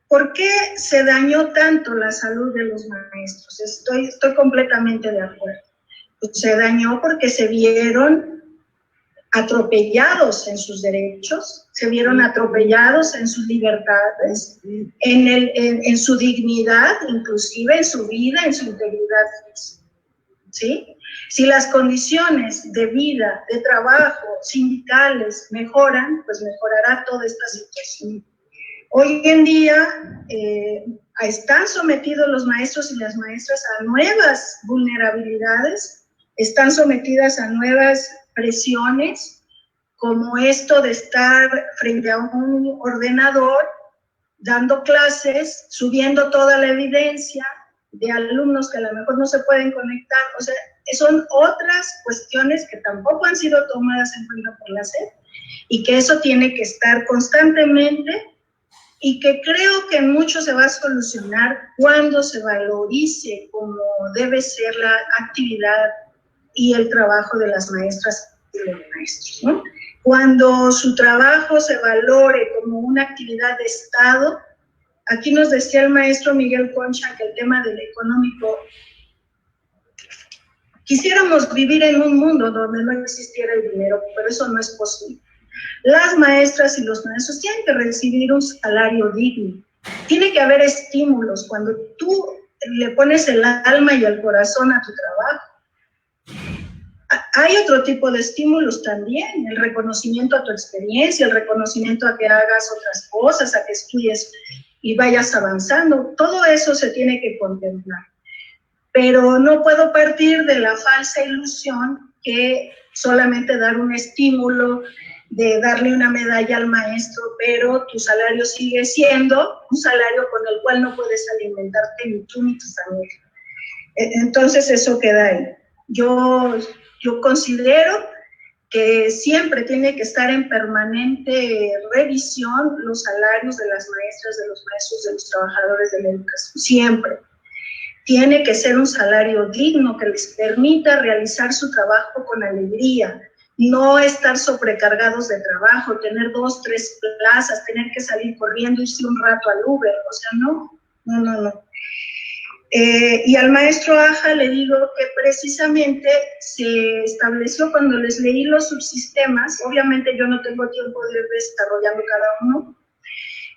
¿por qué se dañó tanto la salud de los maestros? Estoy completamente de acuerdo. Pues se dañó porque se vieron atropellados en sus derechos, se vieron atropellados en sus libertades, en su dignidad, inclusive en su vida, en su integridad física, ¿sí? Si las condiciones de vida, de trabajo, sindicales mejoran, pues mejorará toda esta situación. Hoy en día están sometidos los maestros y las maestras a nuevas vulnerabilidades, están sometidas a nuevas presiones, como esto de estar frente a un ordenador, dando clases, subiendo toda la evidencia de alumnos que a lo mejor no se pueden conectar. O sea, son otras cuestiones que tampoco han sido tomadas en cuenta por la SEP y que eso tiene que estar constantemente y que creo que mucho se va a solucionar cuando se valorice como debe ser la actividad y el trabajo de las maestras y los maestros, ¿no? Cuando su trabajo se valore como una actividad de Estado, aquí nos decía el maestro Miguel Concha que el tema del económico, quisiéramos vivir en un mundo donde no existiera el dinero, pero eso no es posible. Las maestras y los maestros tienen que recibir un salario digno, tiene que haber estímulos cuando tú le pones el alma y el corazón a tu trabajo. Hay otro tipo de estímulos también, el reconocimiento a tu experiencia, el reconocimiento a que hagas otras cosas, a que estudies y vayas avanzando. Todo eso se tiene que contemplar. Pero no puedo partir de la falsa ilusión que solamente dar un estímulo, de darle una medalla al maestro, pero tu salario sigue siendo un salario con el cual no puedes alimentarte ni tú ni tu familia. Entonces eso queda ahí. Yo considero que siempre tiene que estar en permanente revisión los salarios de las maestras, de los maestros, de los trabajadores de la educación, siempre. Tiene que ser un salario digno que les permita realizar su trabajo con alegría, no estar sobrecargados de trabajo, tener 2, 3 plazas, tener que salir corriendo, irse un rato al Uber, o sea, no. Y al maestro Aja le digo que precisamente se estableció cuando les leí los subsistemas, obviamente yo no tengo tiempo de ir desarrollando cada uno,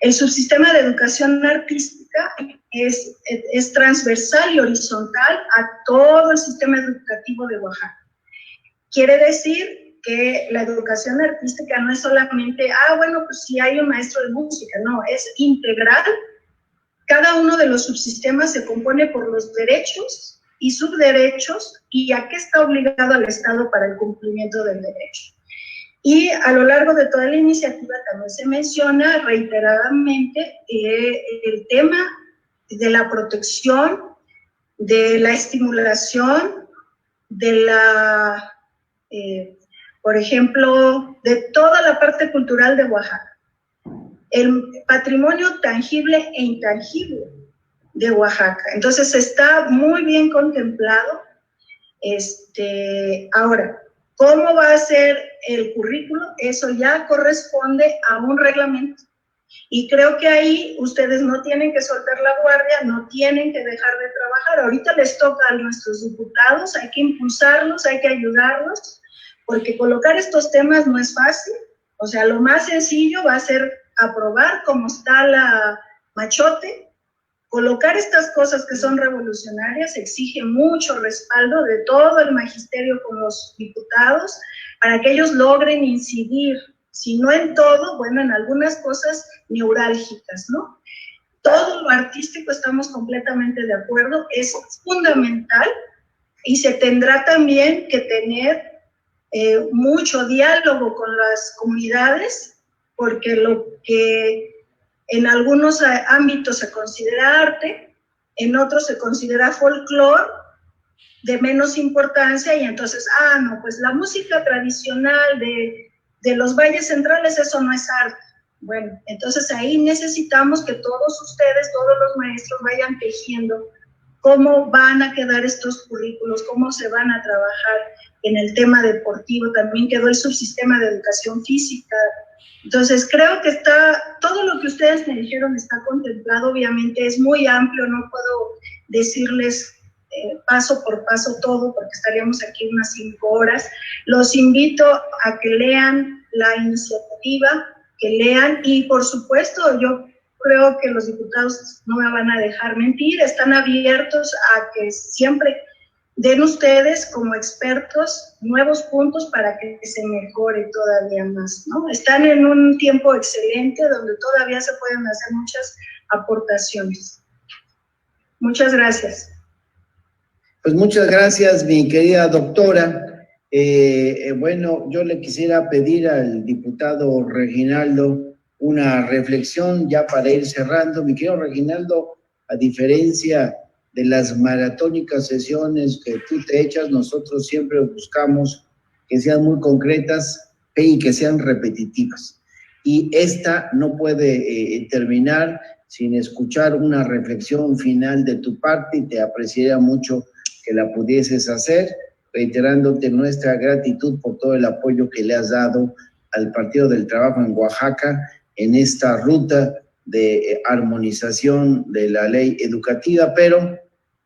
el subsistema de educación artística es transversal y horizontal a todo el sistema educativo de Oaxaca. Quiere decir que la educación artística no es solamente, bueno, pues si hay un maestro de música, no, es integral. Cada uno de los subsistemas se compone por los derechos y subderechos y a qué está obligado el Estado para el cumplimiento del derecho. Y a lo largo de toda la iniciativa también se menciona reiteradamente el tema de la protección, de la estimulación, de la, por ejemplo, de toda la parte cultural de Oaxaca. El patrimonio tangible e intangible de Oaxaca. Entonces está muy bien contemplado. Ahora, ¿cómo va a ser el currículo? Eso ya corresponde a un reglamento. Y creo que ahí ustedes no tienen que soltar la guardia, no tienen que dejar de trabajar. Ahorita les toca a nuestros diputados, hay que impulsarlos, hay que ayudarlos, porque colocar estos temas no es fácil. O sea, lo más sencillo va a ser aprobar como está la machote. Colocar estas cosas que son revolucionarias exige mucho respaldo de todo el magisterio con los diputados para que ellos logren incidir, si no en todo, bueno, en algunas cosas neurálgicas, ¿no? Todo lo artístico estamos completamente de acuerdo, es fundamental y se tendrá también que tener mucho diálogo con las comunidades porque lo que en algunos ámbitos se considera arte, en otros se considera folclore, de menos importancia, y entonces, no, pues la música tradicional de los valles centrales, eso no es arte. Bueno, entonces ahí necesitamos que todos ustedes, todos los maestros vayan tejiendo cómo van a quedar estos currículos, cómo se van a trabajar en el tema deportivo. También quedó el subsistema de educación física. Entonces creo que todo lo que ustedes me dijeron está contemplado. Obviamente es muy amplio, no puedo decirles paso por paso todo, porque estaríamos aquí unas 5 horas. Los invito a que lean la iniciativa, que lean, y por supuesto yo creo que los diputados no me van a dejar mentir, están abiertos a que siempre den ustedes como expertos nuevos puntos para que se mejore todavía más, ¿no? Están en un tiempo excelente donde todavía se pueden hacer muchas aportaciones. Muchas gracias. Pues muchas gracias, mi querida doctora. Bueno, yo le quisiera pedir al diputado Reginaldo una reflexión ya para ir cerrando. Mi querido Reginaldo, a diferencia de las maratónicas sesiones que tú te echas, nosotros siempre buscamos que sean muy concretas y que sean repetitivas. Y esta no puede terminar sin escuchar una reflexión final de tu parte, y te apreciaría mucho que la pudieses hacer, reiterándote nuestra gratitud por todo el apoyo que le has dado al Partido del Trabajo en Oaxaca en esta ruta de armonización de la ley educativa, pero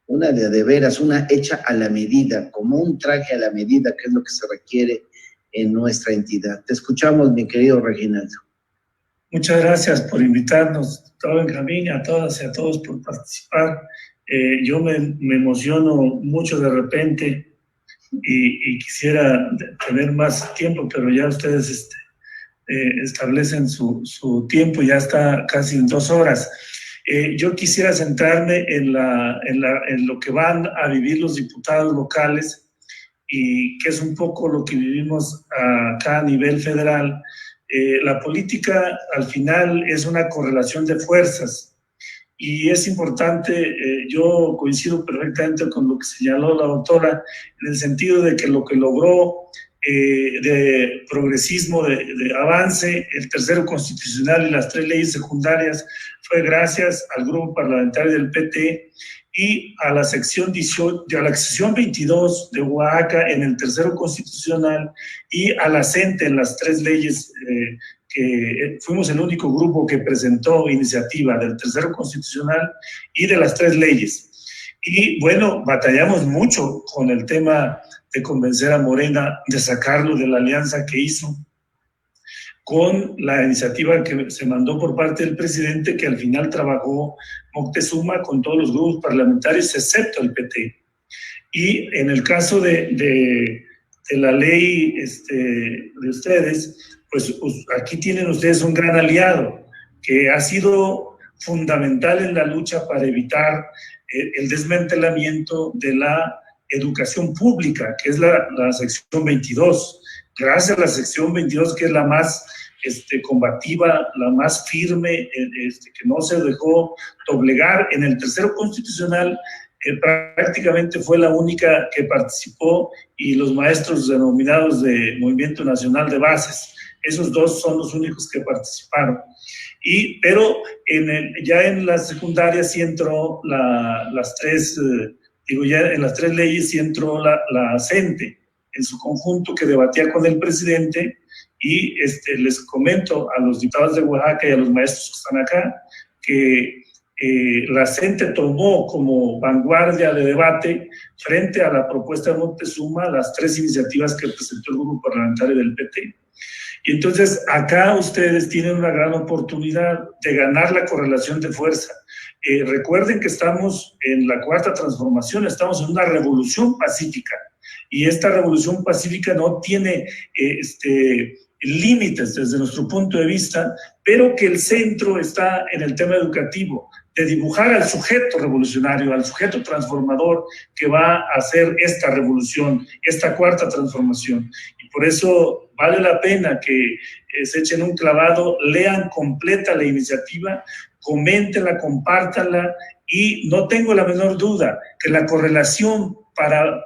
una de veras, una hecha a la medida, como un traje a la medida, que es lo que se requiere en nuestra entidad. Te escuchamos, mi querido Reginaldo. Muchas gracias por invitarnos, doctor Benjamín, a todas y a todos por participar. Yo me emociono mucho de repente y quisiera tener más tiempo, pero ya ustedes establecen su tiempo, ya está casi en 2 horas. Yo quisiera centrarme en lo que van a vivir los diputados locales, y que es un poco lo que vivimos acá a nivel federal. La política al final es una correlación de fuerzas, y es importante, yo coincido perfectamente con lo que señaló la doctora, en el sentido de que lo que logró de progresismo, de avance, el tercero constitucional y las 3 leyes secundarias, fue gracias al grupo parlamentario del PT y a la sección 18, a la sección 22 de Oaxaca en el tercero constitucional, y a la CENTE en las 3 leyes, que fuimos el único grupo que presentó iniciativa del tercero constitucional y de las 3 leyes. Y bueno, batallamos mucho con el tema de convencer a Morena de sacarlo de la alianza que hizo con la iniciativa que se mandó por parte del presidente, que al final trabajó Moctezuma con todos los grupos parlamentarios, excepto el PT. Y en el caso de la ley de ustedes, pues aquí tienen ustedes un gran aliado, que ha sido fundamental en la lucha para evitar el desmantelamiento de la educación pública, que es la sección 22. Gracias a la sección 22, que es la más combativa, la más firme, que no se dejó doblegar. En el tercero constitucional prácticamente fue la única que participó, y los maestros denominados de Movimiento Nacional de Bases, esos 2 son los únicos que participaron. Pero ya en la secundaria sí entró las 3, ya en las 3 leyes sí entró la CENTE en su conjunto, que debatía con el presidente. Y les comento a los diputados de Oaxaca y a los maestros que están acá que la CENTE tomó como vanguardia de debate frente a la propuesta de Moctezuma las 3 iniciativas que presentó el grupo parlamentario del PT. Y entonces acá ustedes tienen una gran oportunidad de ganar la correlación de fuerza. Recuerden que estamos en la 4ª transformación, estamos en una revolución pacífica, y esta revolución pacífica no tiene límites desde nuestro punto de vista, pero que el centro está en el tema educativo, de dibujar al sujeto revolucionario, al sujeto transformador que va a hacer esta revolución, esta cuarta transformación. Y por eso vale la pena que se echen un clavado, lean completa la iniciativa, coméntenla, compártanla, y no tengo la menor duda que la correlación para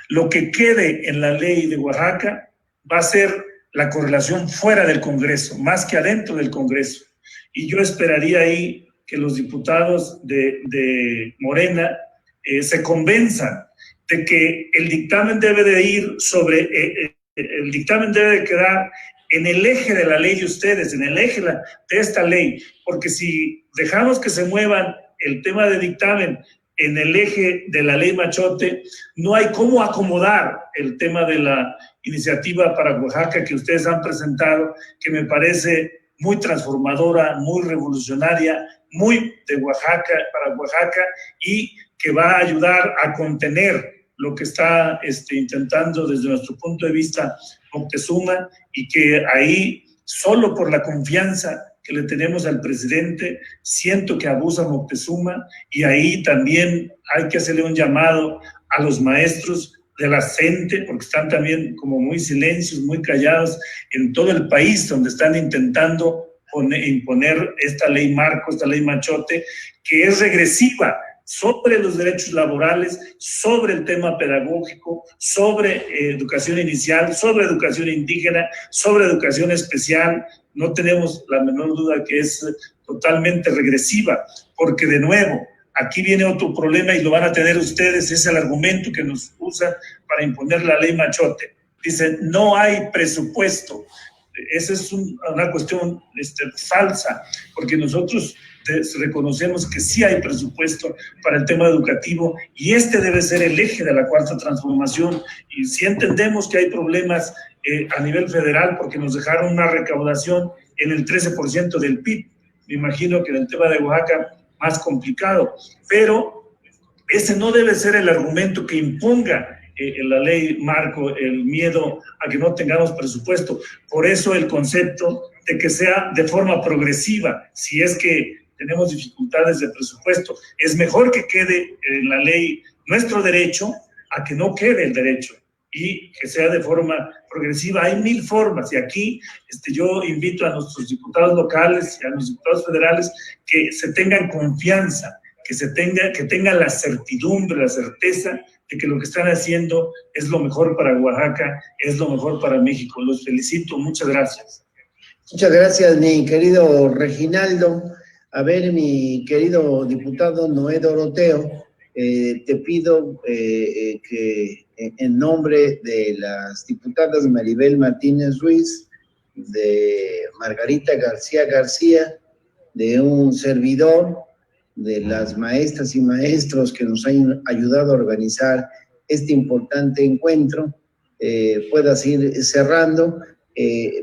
lo que quede en la ley de Oaxaca va a ser la correlación fuera del Congreso, más que adentro del Congreso. Y yo esperaría ahí que los diputados de Morena se convenzan de que el dictamen debe de ir sobre, el dictamen debe de quedar en el eje de la ley de ustedes, en el eje de esta ley, porque si dejamos que se muevan el tema de dictamen en el eje de la ley Machote, no hay cómo acomodar el tema de la iniciativa para Oaxaca que ustedes han presentado, que me parece muy transformadora, muy revolucionaria, muy de Oaxaca, para Oaxaca, y que va a ayudar a contener lo que está intentando desde nuestro punto de vista Moctezuma, y que ahí, solo por la confianza que le tenemos al presidente, siento que abusa Moctezuma, y ahí también hay que hacerle un llamado a los maestros de la CENTE, porque están también como muy silencios, muy callados en todo el país, donde están intentando imponer esta ley marco, esta ley Machote, que es regresiva sobre los derechos laborales, sobre el tema pedagógico, sobre educación inicial, sobre educación indígena, sobre educación especial. No tenemos la menor duda que es totalmente regresiva, porque de nuevo, aquí viene otro problema y lo van a tener ustedes, es el argumento que nos usan para imponer la ley Machote. Dicen, no hay presupuesto. Esa es una cuestión falsa, porque nosotros reconocemos que sí hay presupuesto para el tema educativo, y debe ser el eje de la cuarta transformación. Y sí entendemos que hay problemas a nivel federal, porque nos dejaron una recaudación en el 13% del PIB. Me imagino que en el tema de Oaxaca más complicado, pero ese no debe ser el argumento que imponga en la ley marco el miedo a que no tengamos presupuesto. Por eso el concepto de que sea de forma progresiva, si es que tenemos dificultades de presupuesto, es mejor que quede en la ley nuestro derecho a que no quede el derecho, y que sea de forma progresiva. Hay 1000 formas, y aquí yo invito a nuestros diputados locales y a los diputados federales que se tengan confianza, que tengan la certidumbre, la certeza de que lo que están haciendo es lo mejor para Oaxaca, es lo mejor para México. Los felicito, muchas gracias. Muchas gracias, mi querido Reginaldo. A ver, mi querido diputado Noé Doroteo, te pido que en nombre de las diputadas Maribel Martínez Ruiz, de Margarita García García, de un servidor, de las maestras y maestros que nos han ayudado a organizar este importante encuentro, puedas ir cerrando.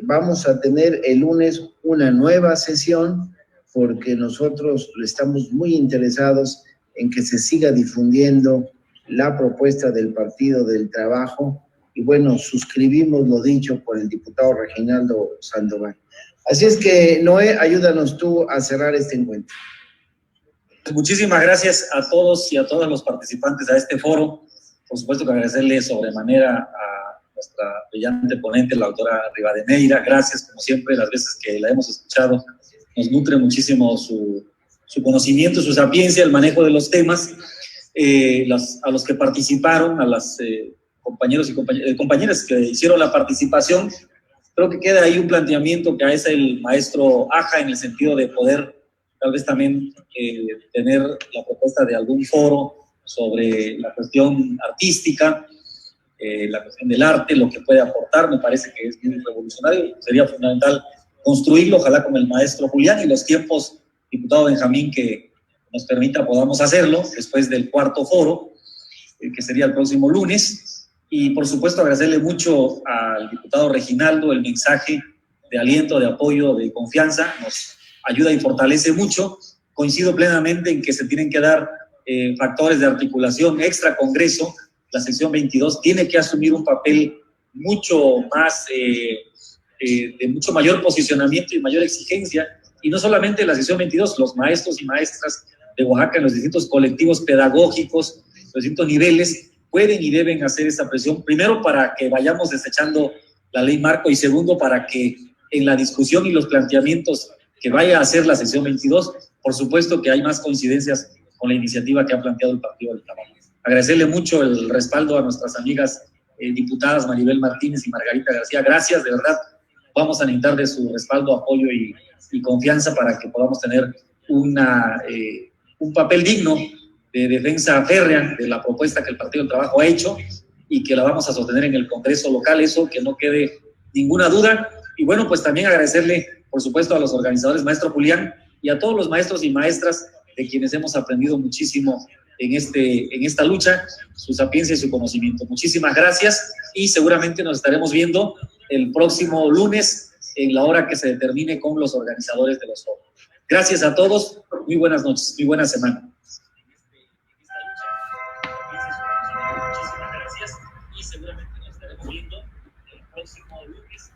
Vamos a tener el lunes una nueva sesión, porque nosotros estamos muy interesados en que se siga difundiendo la propuesta del Partido del Trabajo, y bueno, suscribimos lo dicho por el diputado Reginaldo Sandoval. Así es que, Noé, ayúdanos tú a cerrar este encuentro. Muchísimas gracias a todos y a todos los participantes a este foro. Por supuesto que agradecerle sobremanera a nuestra brillante ponente, la doctora Rivadeneira. Gracias, como siempre, las veces que la hemos escuchado. Nos nutre muchísimo su conocimiento, su sapiencia, el manejo de los temas. A los que participaron, a las compañeros y compañeras que hicieron la participación, creo que queda ahí un planteamiento que hace el maestro Aja, en el sentido de poder tal vez también tener la propuesta de algún foro sobre la cuestión artística, la cuestión del arte, lo que puede aportar. Me parece que es muy revolucionario. Sería fundamental construirlo, ojalá con el maestro Julián y los tiempos, diputado Benjamín, que nos permita podamos hacerlo después del cuarto foro, que sería el próximo lunes. Y por supuesto agradecerle mucho al diputado Reginaldo el mensaje de aliento, de apoyo, de confianza. Nos ayuda y fortalece mucho. Coincido plenamente en que se tienen que dar factores de articulación extra Congreso. La sección 22 tiene que asumir un papel mucho más de mucho mayor posicionamiento y mayor exigencia, y no solamente la sección 22, los maestros y maestras de Oaxaca en los distintos colectivos pedagógicos, los distintos niveles, pueden y deben hacer esa presión, primero para que vayamos desechando la ley marco y segundo para que en la discusión y los planteamientos que vaya a hacer la sección 22, por supuesto que hay más coincidencias con la iniciativa que ha planteado el Partido del Trabajo. Agradecerle mucho el respaldo a nuestras amigas diputadas Maribel Martínez y Margarita García. Gracias, de verdad. Vamos a necesitar de su respaldo, apoyo y confianza para que podamos tener un papel digno de defensa férrea de la propuesta que el Partido del Trabajo ha hecho y que la vamos a sostener en el Congreso local, eso que no quede ninguna duda. Y bueno, pues también agradecerle, por supuesto, a los organizadores, maestro Julián, y a todos los maestros y maestras de quienes hemos aprendido muchísimo en esta lucha, su sapiencia y su conocimiento. Muchísimas gracias y seguramente nos estaremos viendo el próximo lunes en la hora que se determine con los organizadores de los foros. Gracias a todos, muy buenas noches, muy buena semana. Muchísimas gracias y seguramente nos estaremos viendo el próximo lunes.